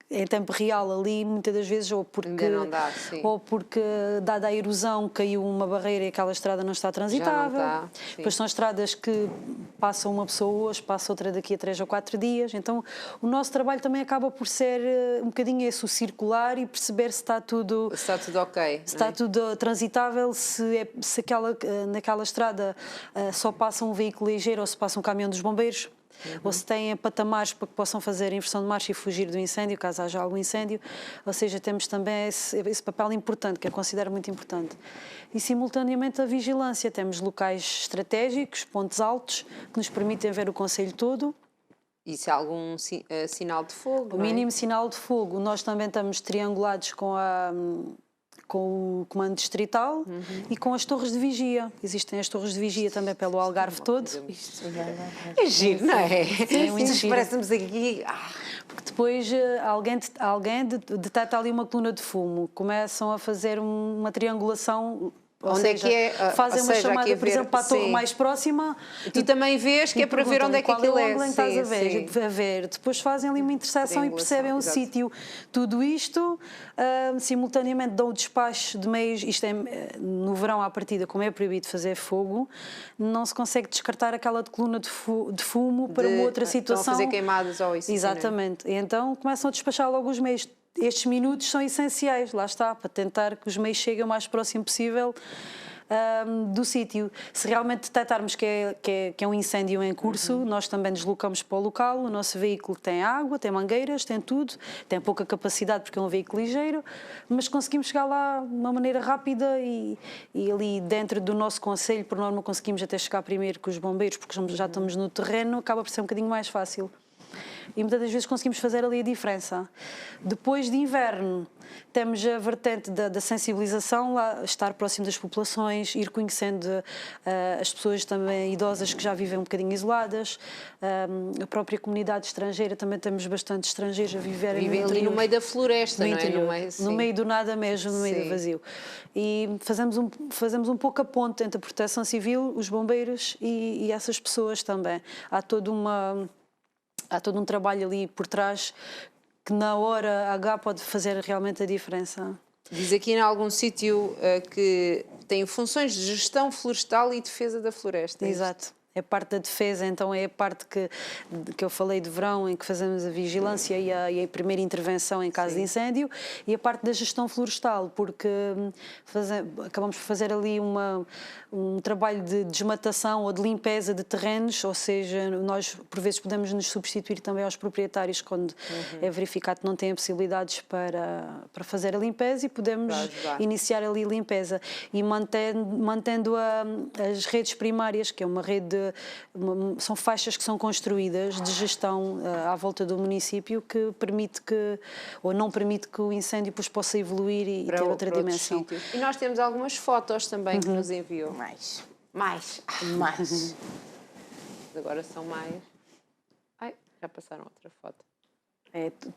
em tempo real ali, muitas das vezes, ou porque, dada a erosão, caiu uma barreira e aquela estrada não está transitável. Depois são estradas que passam uma pessoa hoje, passa outra daqui a 3 ou 4 dias. Então, o nosso trabalho também acaba por ser um bocadinho esse, o circular e perceber se está tudo... Se está tudo ok. Se está tudo transitável, se naquela estrada só passa um veículo ligeiro ou se passa um caminhão dos bombeiros. Ou se têm patamares para que possam fazer inversão de marcha e fugir do incêndio, caso haja algum incêndio. Ou seja, temos também esse papel importante, que eu considero muito importante. E, simultaneamente, a vigilância. Temos locais estratégicos, pontos altos, que nos permitem ver o concelho todo. E se há algum sinal de fogo? O mínimo sinal de fogo. Nós também estamos triangulados com o comando distrital e com as torres de vigia. Existem as torres de vigia também pelo Algarve todo. É giro, não é? É muito giro. Parece-nos aqui... Porque depois alguém detecta ali uma coluna de fumo, começam a fazer uma triangulação. Onde é que é? Fazem uma chamada, por exemplo, para a torre mais próxima. E tu também vês que é para ver onde é que aquilo é. Qual é o ângulo em que estás a ver. Depois fazem ali uma interseção e percebem o sítio. Tudo isto, simultaneamente dão o despacho de meios. Isto é, no verão, à partida, como é proibido fazer fogo, não se consegue descartar aquela coluna de fumo para uma outra situação. Estão a fazer queimadas ou isso. Exatamente. E então começam a despachar logo os meios. Estes minutos são essenciais, lá está, para tentar que os meios cheguem o mais próximo possível do sítio. Se realmente detectarmos que é um incêndio em curso, nós também deslocamos para o local. O nosso veículo tem água, tem mangueiras, tem tudo, tem pouca capacidade porque é um veículo ligeiro, mas conseguimos chegar lá de uma maneira rápida e ali dentro do nosso concelho, por norma, conseguimos até chegar primeiro que os bombeiros, porque já estamos no terreno, acaba por ser um bocadinho mais fácil. E muitas das vezes conseguimos fazer ali a diferença. Depois de inverno, temos a vertente da sensibilização, lá, estar próximo das populações, ir conhecendo as pessoas também idosas que já vivem um bocadinho isoladas, a própria comunidade estrangeira, também temos bastante estrangeiros a viverem Vivem ali no meio da floresta, não é? No meio do nada mesmo, no meio do vazio. E fazemos um pouco a ponte entre a proteção civil, os bombeiros e essas pessoas também. Há todo um trabalho ali por trás que na hora H pode fazer realmente a diferença. Diz aqui em algum sítio que tem funções de gestão florestal e defesa da floresta. Exato. É parte da defesa, então é a parte que eu falei de verão, em que fazemos a vigilância e a primeira intervenção em caso de incêndio, e a parte da gestão florestal, porque acabamos por fazer ali um trabalho de desmatação ou de limpeza de terrenos, ou seja, nós por vezes podemos nos substituir também aos proprietários quando é verificado que não têm possibilidades para fazer a limpeza, e podemos iniciar ali a limpeza e mantendo as redes primárias, que é uma rede são faixas que são construídas de gestão à volta do município, que permite ou não permite que o incêndio depois possa evoluir e ter outra dimensão. E nós temos algumas fotos também que nos enviou. Mais. Agora são mais. Ai, já passaram outra foto.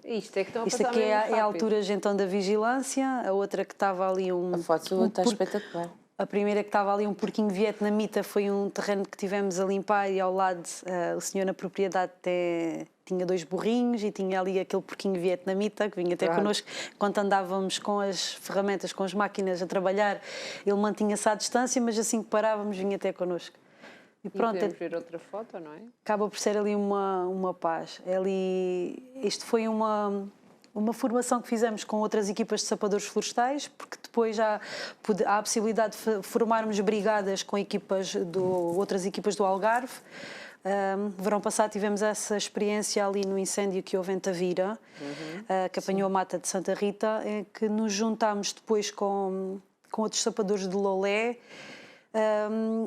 Isto é que estão a passar aqui é a altura então da vigilância, a outra que estava ali A foto está espetacular. A primeira que estava ali, um porquinho vietnamita, foi um terreno que tivemos a limpar e ao lado o senhor na propriedade tinha 2 burrinhos e tinha ali aquele porquinho vietnamita que vinha até connosco. Quando andávamos com as ferramentas, com as máquinas a trabalhar, ele mantinha-se à distância, mas assim que parávamos vinha até connosco. E pronto, podemos ver outra foto, não é? Acaba por ser ali uma paz. Isto foi uma formação que fizemos com outras equipas de sapadores florestais, porque depois há a possibilidade de formarmos brigadas com outras equipas do Algarve. Verão passado tivemos essa experiência ali no incêndio que houve em Tavira, que apanhou a mata de Santa Rita, em que nos juntámos depois com outros sapadores de Lolé,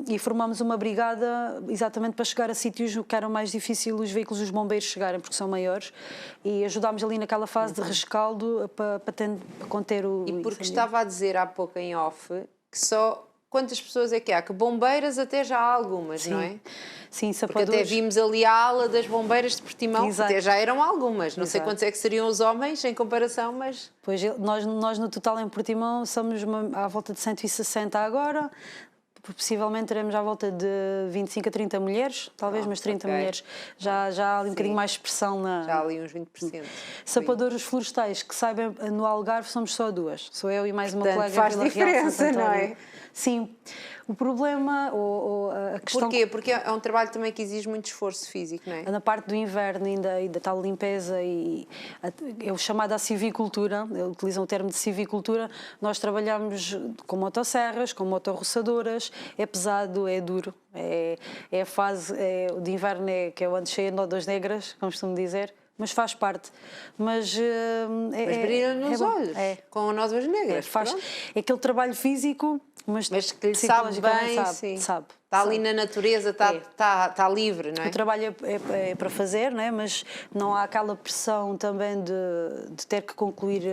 e formámos uma brigada exatamente para chegar a sítios que eram mais difíceis os veículos dos bombeiros chegarem, porque são maiores, e ajudámos ali naquela fase de rescaldo para conter o E porque incêndio. estava a dizer há pouco em off que só quantas pessoas é que há? Que bombeiras até já há algumas, não é? Sim, Porque sapadores. até vimos ali a ala das bombeiras de Portimão, Exato. até já eram algumas. Não sei Exato. quantos é que seriam os homens em comparação, mas... Pois, nós no total em Portimão somos à volta de 160 agora. Possivelmente teremos à volta de 25 a 30 mulheres, talvez umas 30 ok. mulheres. Já há ali um bocadinho mais expressão na... Já há ali uns 20%. Sapadores florestais, que saibam, no Algarve somos só duas. Sou eu e mais uma Portanto, colega faz em Vila Real, diferença, Santo não António. é? Sim. O problema, ou a questão... Porquê? Porque é um trabalho também que exige muito esforço físico, não é? Na parte do inverno e da tal limpeza é o chamado à civicultura, utilizam o termo de civicultura. Nós trabalhamos com motosserras, com motorroçadoras, é pesado, é duro, é a fase de inverno que é onde cheia de nódoas negras, como costumo dizer, mas faz parte. Mas brilha nos bom. olhos, com nódoas negras. Faz, é aquele trabalho físico, mas que lhe sabe psicologicamente bem, sabe. Está ali na natureza, está livre, não é? O trabalho é para fazer, não é? Mas não há aquela pressão também de ter que concluir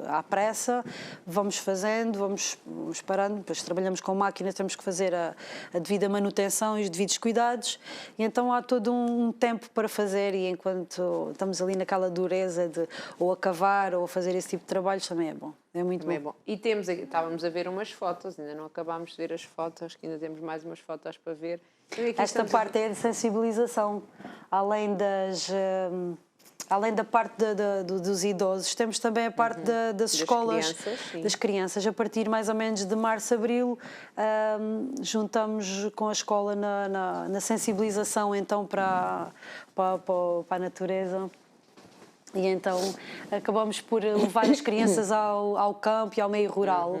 à pressa. Vamos fazendo, vamos parando, depois trabalhamos com máquinas, temos que fazer a devida manutenção e os devidos cuidados, e então há todo um tempo para fazer, e enquanto estamos ali naquela dureza de ou a cavar ou a fazer esse tipo de trabalhos, também é bom. É muito Também bom. é bom. E estávamos a ver umas fotos, ainda não acabámos de ver as fotos, que ainda temos mais umas fotos para ver. Esta parte é de sensibilização, além da parte dos idosos, temos também a parte das escolas, das crianças. A partir mais ou menos de março, abril, juntamos com a escola na sensibilização então para a natureza. E então acabamos por levar as crianças ao campo e ao meio rural.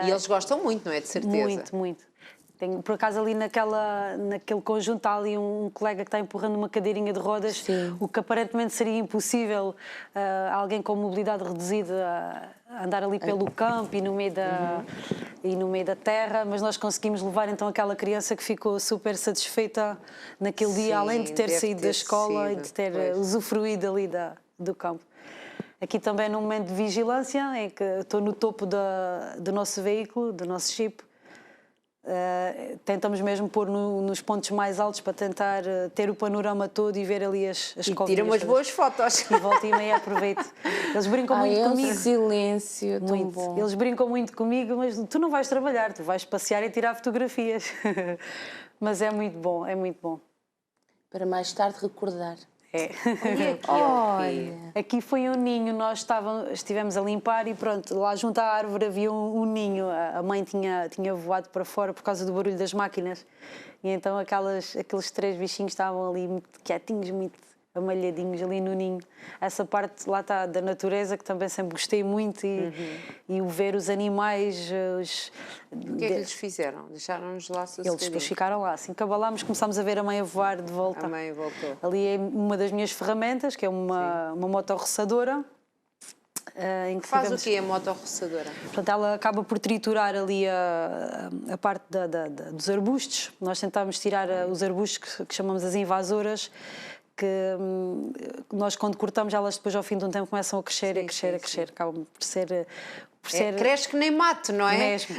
E eles gostam muito, não é? De certeza. Muito, muito. Por acaso ali naquele conjunto há ali um colega que está empurrando uma cadeirinha de rodas, Sim. o que aparentemente seria impossível alguém com mobilidade reduzida andar ali pelo campo e no meio da terra, mas nós conseguimos levar então aquela criança que ficou super satisfeita naquele dia, além de ter saído da escola e de ter usufruído ali do campo. Aqui também num momento de vigilância, em que estou no topo do nosso veículo, do nosso Jeep. Tentamos mesmo pôr nos pontos mais altos para tentar ter o panorama todo e ver ali as covinhas. E tira umas boas fotos. E volta e meia aproveito. Eles brincam muito comigo. Silêncio, tão Muito. bom. Eles brincam muito comigo, mas tu não vais trabalhar, tu vais passear e tirar fotografias. Mas é muito bom, é muito bom. Para mais tarde recordar. É. Olha. Aqui foi um ninho, nós estivemos a limpar e pronto, lá junto à árvore havia um ninho. A mãe tinha voado para fora por causa do barulho das máquinas. E então aqueles 3 bichinhos estavam ali muito quietinhos, muito amalhadinhos ali no ninho. Essa parte lá está da natureza que também sempre gostei muito e o ver os animais. O que é que lhes fizeram? Deixaram-nos lá sossegadinhos? Eles depois ficaram lá. Assim que abalámos, começámos a ver a mãe a voar de volta. A mãe voltou. Ali é uma das minhas ferramentas, que é uma motorroçadora. Em que Faz o quê a motorroçadora? Portanto, ela acaba por triturar ali a parte dos arbustos. Nós tentámos tirar os arbustos que chamamos as invasoras, que nós quando cortamos elas depois ao fim de um tempo começam a crescer, a crescer. Acabam por ser... cresce que nem mato, não é? Mesmo.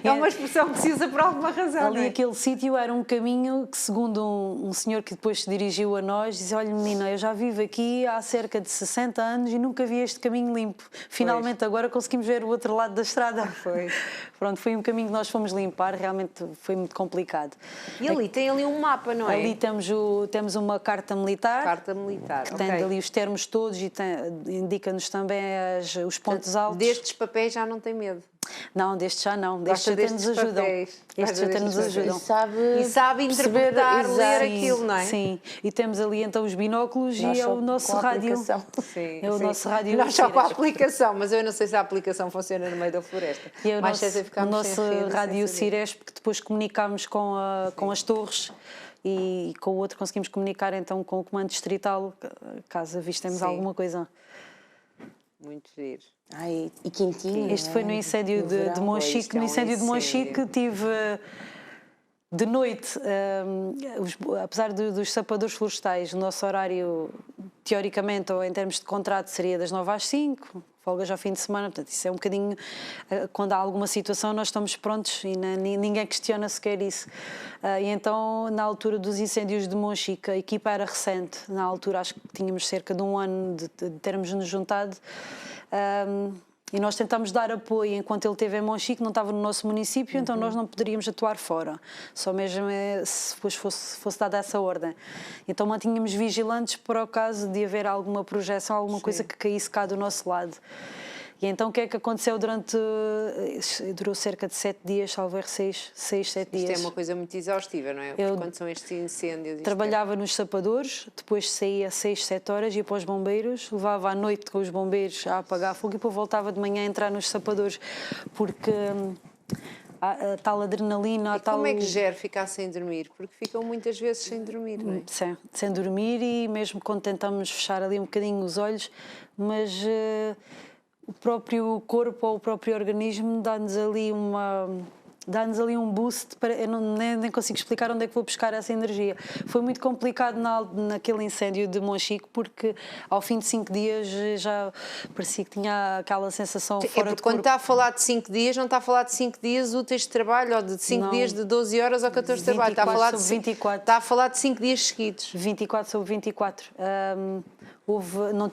É uma expressão que se usa por alguma razão. Ali aquele sítio era um caminho que, segundo um senhor que depois se dirigiu a nós, disse: olha menina, eu já vivo aqui há cerca de 60 anos e nunca vi este caminho limpo. Finalmente agora conseguimos ver o outro lado da estrada. Pronto, foi um caminho que nós fomos limpar, realmente foi muito complicado. E ali tem ali um mapa, não é? Ali temos uma carta militar. Carta militar, que tem ali os termos todos e indica-nos também os pontos altos. Destes papéis já não tem medo? Não, destes já não. Destes até nos ajudam. Estes até nos ajudam. E sabe interpretar, ler Sim, aquilo, não é? Sim. E temos ali então os binóculos e é o nosso rádio. Sim, é o nosso rádio. Nós só com a aplicação, mas eu não sei se a aplicação funciona no meio da floresta. E é o nosso rede, rádio Ciresp, que depois comunicamos com as torres. E com o outro conseguimos comunicar então com o comando distrital, caso avistemos alguma coisa. Muito giro. Ai, e quentinho. Este foi no incêndio de Monchique. No incêndio de Monchique tive de noite, apesar dos sapadores florestais, o nosso horário teoricamente, ou em termos de contrato, seria das 9 às 5, folgas ao fim de semana, portanto isso é um bocadinho, quando há alguma situação nós estamos prontos e ninguém questiona sequer isso. E então, na altura dos incêndios de Monchique, a equipa era recente, na altura acho que tínhamos cerca de um ano de termos nos juntado, e nós tentámos dar apoio enquanto ele esteve em Monchique, não estava no nosso município, então nós não poderíamos atuar fora, só mesmo se depois fosse dada essa ordem. Então mantínhamos vigilantes para o caso de haver alguma projeção, alguma coisa que caísse cá do nosso lado. E então o que é que aconteceu durou cerca de 7 dias, salvo erro, 6, 7 dias. Isto é uma coisa muito exaustiva, não é? Quando são estes incêndios. Trabalhava nos sapadores, depois saía 6, 7 horas, ia para os bombeiros, levava à noite com os bombeiros a apagar fogo e depois voltava de manhã a entrar nos sapadores, porque a tal adrenalina... Como é que gera ficar sem dormir? Porque ficam muitas vezes sem dormir, não é? Sem dormir, e mesmo quando tentamos fechar ali um bocadinho os olhos, mas... o próprio corpo ou o próprio organismo dá-nos ali um boost, eu nem consigo explicar onde é que vou buscar essa energia. Foi muito complicado naquele incêndio de Monchique, porque ao fim de 5 dias já parecia que tinha aquela sensação fora de corpo. Quando está a falar de 5 dias, não está a falar de 5 dias úteis de trabalho, ou de 5 dias de 12 horas ou 14 de trabalho. Está a falar de 24. Está a falar de 5 dias seguidos. 24 sobre 24. Não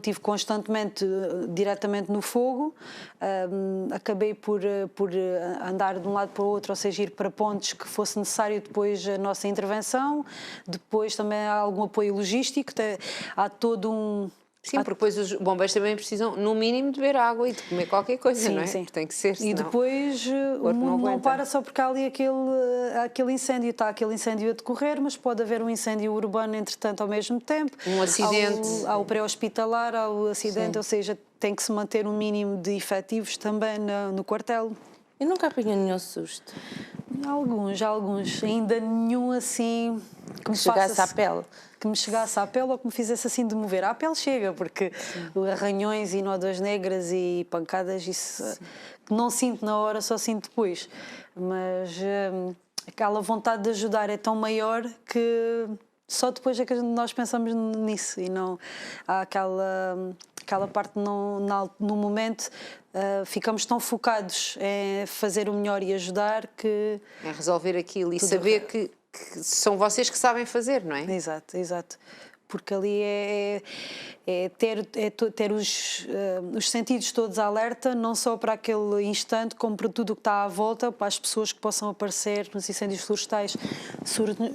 tive constantemente diretamente no fogo, acabei por andar de um lado para o outro, ou seja, ir para pontos que fosse necessário depois a nossa intervenção, depois também há algum apoio logístico, há todo um... Sim, porque depois os bombeiros também precisam, no mínimo, de beber água e de comer qualquer coisa, não é? Sim. Tem que ser, senão E depois o mundo não para só porque há ali aquele incêndio. Está aquele incêndio a decorrer, mas pode haver um incêndio urbano, entretanto, ao mesmo tempo. Um acidente. Há o pré-hospitalar, há o acidente, ou seja, tem que se manter um mínimo de efetivos também no quartel. Eu nunca apanhei nenhum susto. Alguns. Ainda nenhum assim... Que me chegasse à pele. Que me chegasse à pele ou que me fizesse assim de mover. À pele chega, porque arranhões e nódoas negras e pancadas, isso não sinto na hora, só sinto depois. Mas aquela vontade de ajudar é tão maior que só depois é que nós pensamos nisso e não há aquela parte no momento. Ficamos tão focados em fazer o melhor e ajudar que... É resolver aquilo e saber que são vocês que sabem fazer, não é? Exato. Porque ali é ter os sentidos todos alerta, não só para aquele instante, como para tudo o que está à volta, para as pessoas que possam aparecer nos incêndios florestais.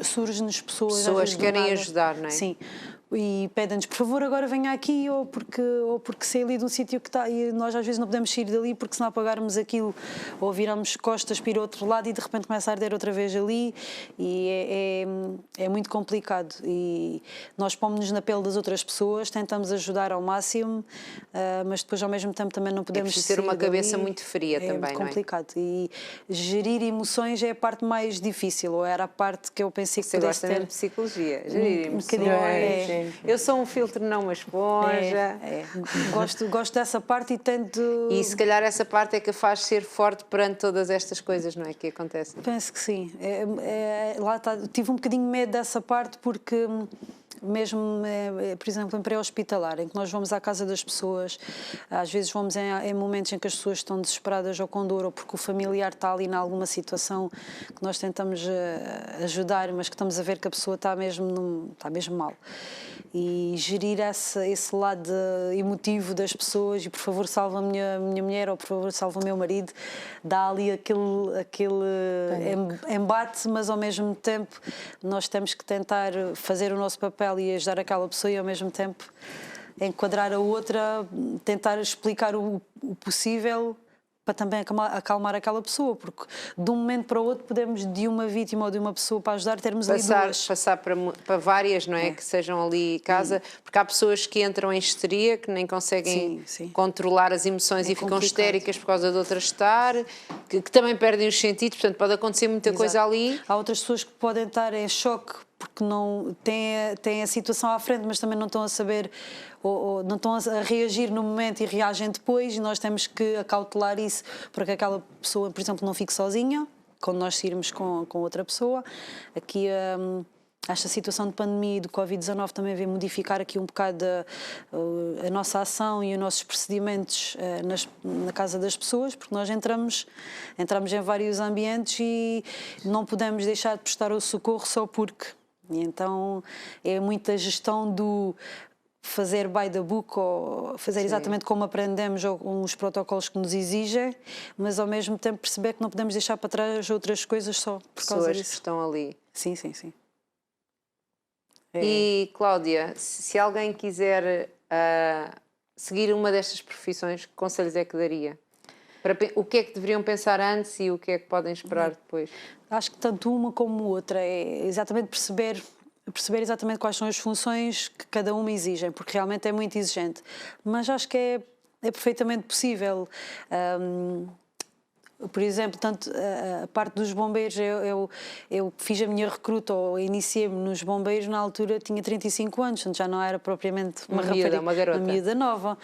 Surgem-nos pessoas que querem ajudar, não é? Sim. E pedem-nos, por favor, agora venha aqui, ou porque sei ali de um sítio que está, e nós às vezes não podemos sair dali porque se não apagarmos aquilo, ou viramos costas para ir ao outro lado e de repente começa a arder outra vez ali, e é muito complicado. E nós pomos-nos na pele das outras pessoas, tentamos ajudar ao máximo, mas depois ao mesmo tempo também não podemos ter uma cabeça dali. muito fria também, não é? É muito complicado. E gerir emoções é a parte mais difícil, ou era a parte que eu pensei que você pudesse gosta ter. De psicologia, gerir emoções. Bocadinho, Eu sou um filtro, não uma esponja. Gosto dessa parte e tento... E se calhar essa parte é que a faz ser forte perante todas estas coisas, não é? Que acontecem. Penso que sim. Lá está. Tive um bocadinho medo dessa parte porque... Mesmo, por exemplo, em pré-hospitalar, em que nós vamos à casa das pessoas, às vezes vamos em momentos em que as pessoas estão desesperadas ou com dor, ou porque o familiar está ali em alguma situação que nós tentamos ajudar, mas que estamos a ver que a pessoa está mesmo mal. E gerir esse lado emotivo das pessoas, e por favor salva a minha mulher, ou por favor salva o meu marido, dá ali aquele embate, mas ao mesmo tempo nós temos que tentar fazer o nosso papel e ajudar aquela pessoa e ao mesmo tempo enquadrar a outra, tentar explicar o possível para também acalmar aquela pessoa, porque de um momento para o outro podemos, de uma vítima ou de uma pessoa para ajudar, termos ali duas. Passar para várias, não é? Que sejam ali casa, porque há pessoas que entram em histeria, que nem conseguem controlar as emoções e ficam histéricas por causa de outras estar, que também perdem os sentidos, portanto pode acontecer muita coisa ali. Há outras pessoas que podem estar em choque porque não têm a situação à frente, mas também não estão a saber ou não estão a reagir no momento e reagem depois, e nós temos que acautelar isso para que aquela pessoa, por exemplo, não fique sozinha quando nós sairmos com outra pessoa. Aqui esta situação de pandemia e do Covid-19 também veio modificar aqui um bocado a nossa ação e os nossos procedimentos na casa das pessoas, porque nós entramos em vários ambientes e não podemos deixar de prestar o socorro só porque. E então é muita gestão do fazer by the book ou fazer exatamente como aprendemos ou com os protocolos que nos exigem, mas ao mesmo tempo perceber que não podemos deixar para trás outras coisas só por causa Pessoas disso. que estão ali. Sim, sim, sim. E, Cláudia, se alguém quiser seguir uma destas profissões, que conselhos é que daria? O que é que deveriam pensar antes e o que é que podem esperar depois? Acho que tanto uma como outra é exatamente perceber exatamente quais são as funções que cada uma exigem, porque realmente é muito exigente. Mas acho que é perfeitamente possível. Por exemplo, tanto a parte dos bombeiros, eu fiz a minha recruta ou iniciei-me nos bombeiros na altura, tinha 35 anos, portanto já não era propriamente uma rapariga, uma garota. uma miúda nova.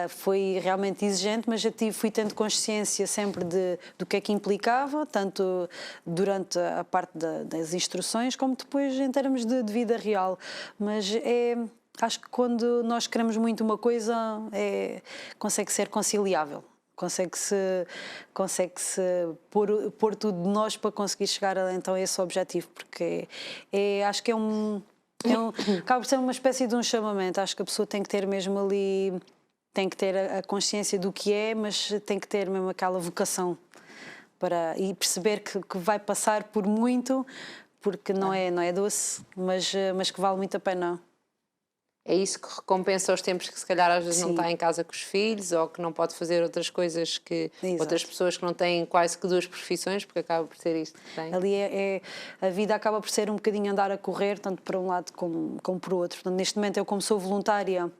Foi realmente exigente, mas fui tendo consciência sempre do que é que implicava, tanto durante a parte das instruções, como depois em termos de vida real. Mas acho que quando nós queremos muito uma coisa, consegue ser conciliável. Consegue-se pôr tudo de nós para conseguir chegar então a esse objetivo, porque acho que acaba por ser uma espécie de um chamamento. Acho que a pessoa tem que ter mesmo ali, tem que ter a consciência do que é, mas tem que ter mesmo aquela vocação e perceber que vai passar por muito, porque não é doce, mas que vale muito a pena. É isso que recompensa os tempos que se calhar às vezes Sim. não está em casa com os filhos ou que não pode fazer outras coisas que Exato. outras pessoas que não têm quase que duas profissões, porque acaba por ser isto que tem. Ali a vida acaba por ser um bocadinho andar a correr, tanto para um lado como para o outro. Portanto, neste momento eu, como sou voluntária,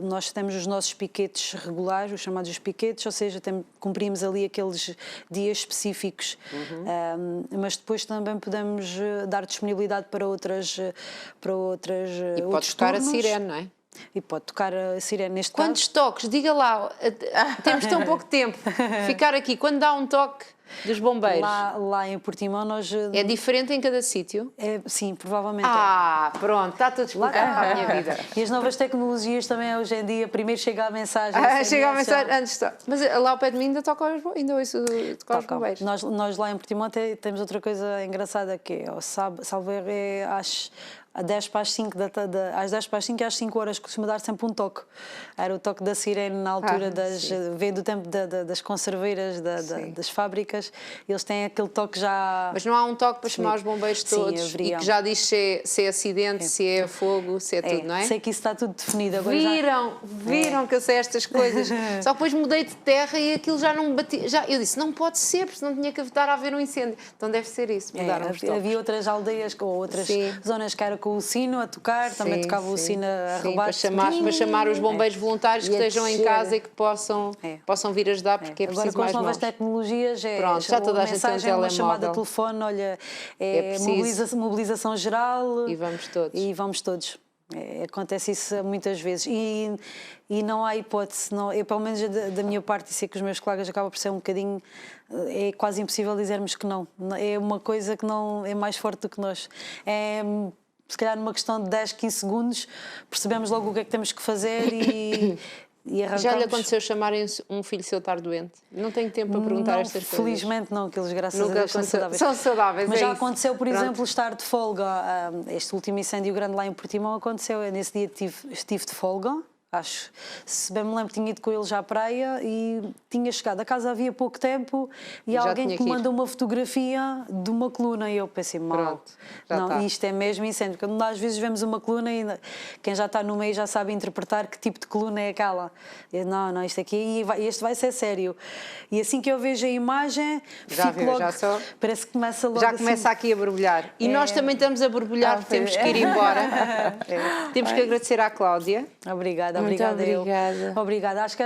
nós temos os nossos piquetes regulares, os chamados piquetes, ou seja, cumprimos ali aqueles dias específicos, mas depois também podemos dar disponibilidade para outras E pode outros tocar turnos. a sirene, não é? E pode tocar a sirene neste Quantos caso. toques? Diga lá, temos tão pouco tempo. Ficar aqui, quando dá um toque dos bombeiros, Lá em Portimão nós... é diferente em cada sítio? Sim, provavelmente Pronto, está tudo explicado para a minha vida. E as novas tecnologias também hoje em dia, primeiro chega a mensagem. Chega a mensagem antes de... Mas lá ao pé de mim ainda toca ainda ouço tocar os bombeiros. Nós lá em Portimão temos outra coisa engraçada que é, salvo erro, às 10 para as 5 às 10 para as 5 e às 5 horas costuma dar sempre um toque. Era o toque da sirene na altura veio do tempo das conserveiras das fábricas, eles têm aquele toque já... Mas não há um toque para chamar os bombeiros todos? Sim, e que já diz se é acidente, se é fogo, se é tudo, não é? Sei que isso está tudo definido agora. Viram que eu sei estas coisas. Só que depois mudei de terra e aquilo já não me batia. Eu disse, não pode ser, porque senão tinha que evitar a haver um incêndio. Então deve ser isso, mudaram os toques. Havia outras aldeias ou outras zonas que era com o sino a tocar, também tocava o sino a rebaixo. Para chamar os bombeiros voluntários que estejam em casa e que possam vir ajudar, porque é preciso agora, mais com as novas mãos. tecnologias, Pronto, já toda a gente tem um telemóvel. uma chamada de telefone, olha, mobilização geral. E vamos todos. Acontece isso muitas vezes e não há hipótese, eu, pelo menos da minha parte, e sei que os meus colegas acabam por ser um bocadinho, é quase impossível dizermos que não, é uma coisa que não é mais forte do que nós. Se calhar numa questão de 10, 15 segundos percebemos logo o que é que temos que fazer e arrancamos. Já lhe aconteceu chamarem um filho seu estar doente? Não tenho tempo para perguntar estas coisas. Felizmente não, que eles graças a Deus são saudáveis. Mas já aconteceu, por exemplo, estar de folga. Este último incêndio grande lá em Portimão aconteceu. Nesse dia estive de folga. Acho, se bem me lembro, tinha ido com ele já à praia e tinha chegado a casa havia pouco tempo e alguém que me manda uma fotografia de uma coluna e eu pensei, isto é mesmo incêndio, porque às vezes vemos uma coluna e quem já está no meio já sabe interpretar que tipo de coluna é aquela. Eu, não, isto aqui, este vai ser sério. E assim que eu vejo a imagem, parece que começa logo começa aqui a borbulhar. E nós também estamos a borbulhar, porque temos que ir embora. Temos que agradecer à Cláudia. Obrigada. Obrigada. obrigada. Obrigada. Acho que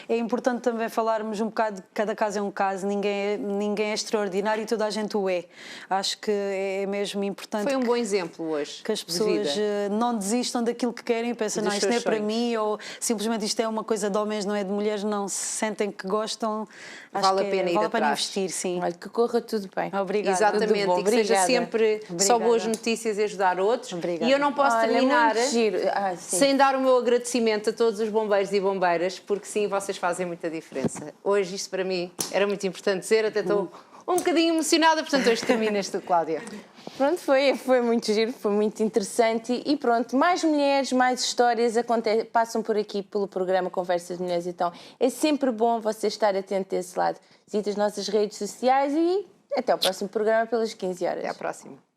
é importante também falarmos um bocado, cada caso é um caso, ninguém é extraordinário e toda a gente o é. Acho que é mesmo importante. Foi um bom exemplo hoje. Que as pessoas não desistam daquilo que querem e pensam, não, isto não é para mim, ou simplesmente isto é uma coisa de homens, não é de mulheres, não se sentem que gostam. Acho Vale a que pena ir vale a pena atrás. investir, sim. Olha, que corra tudo bem. Obrigada. Exatamente, Tudo bom. e que seja Obrigada. sempre só Obrigada. boas notícias e ajudar outros. Obrigada. E eu não posso Olha, terminar muito giro. Sim. sem dar o meu agradecimento a todos os bombeiros e bombeiras, porque sim, vocês fazem muita diferença. Hoje isto para mim era muito importante dizer, até estou um bocadinho emocionada, portanto hoje terminas tu, Cláudia. Pronto, foi muito giro, foi muito interessante e pronto, mais mulheres, mais histórias passam por aqui pelo programa Conversas de Mulheres, então é sempre bom você estar atento a esse lado. Visite as nossas redes sociais e até ao próximo programa pelas 15 horas. Até à próxima.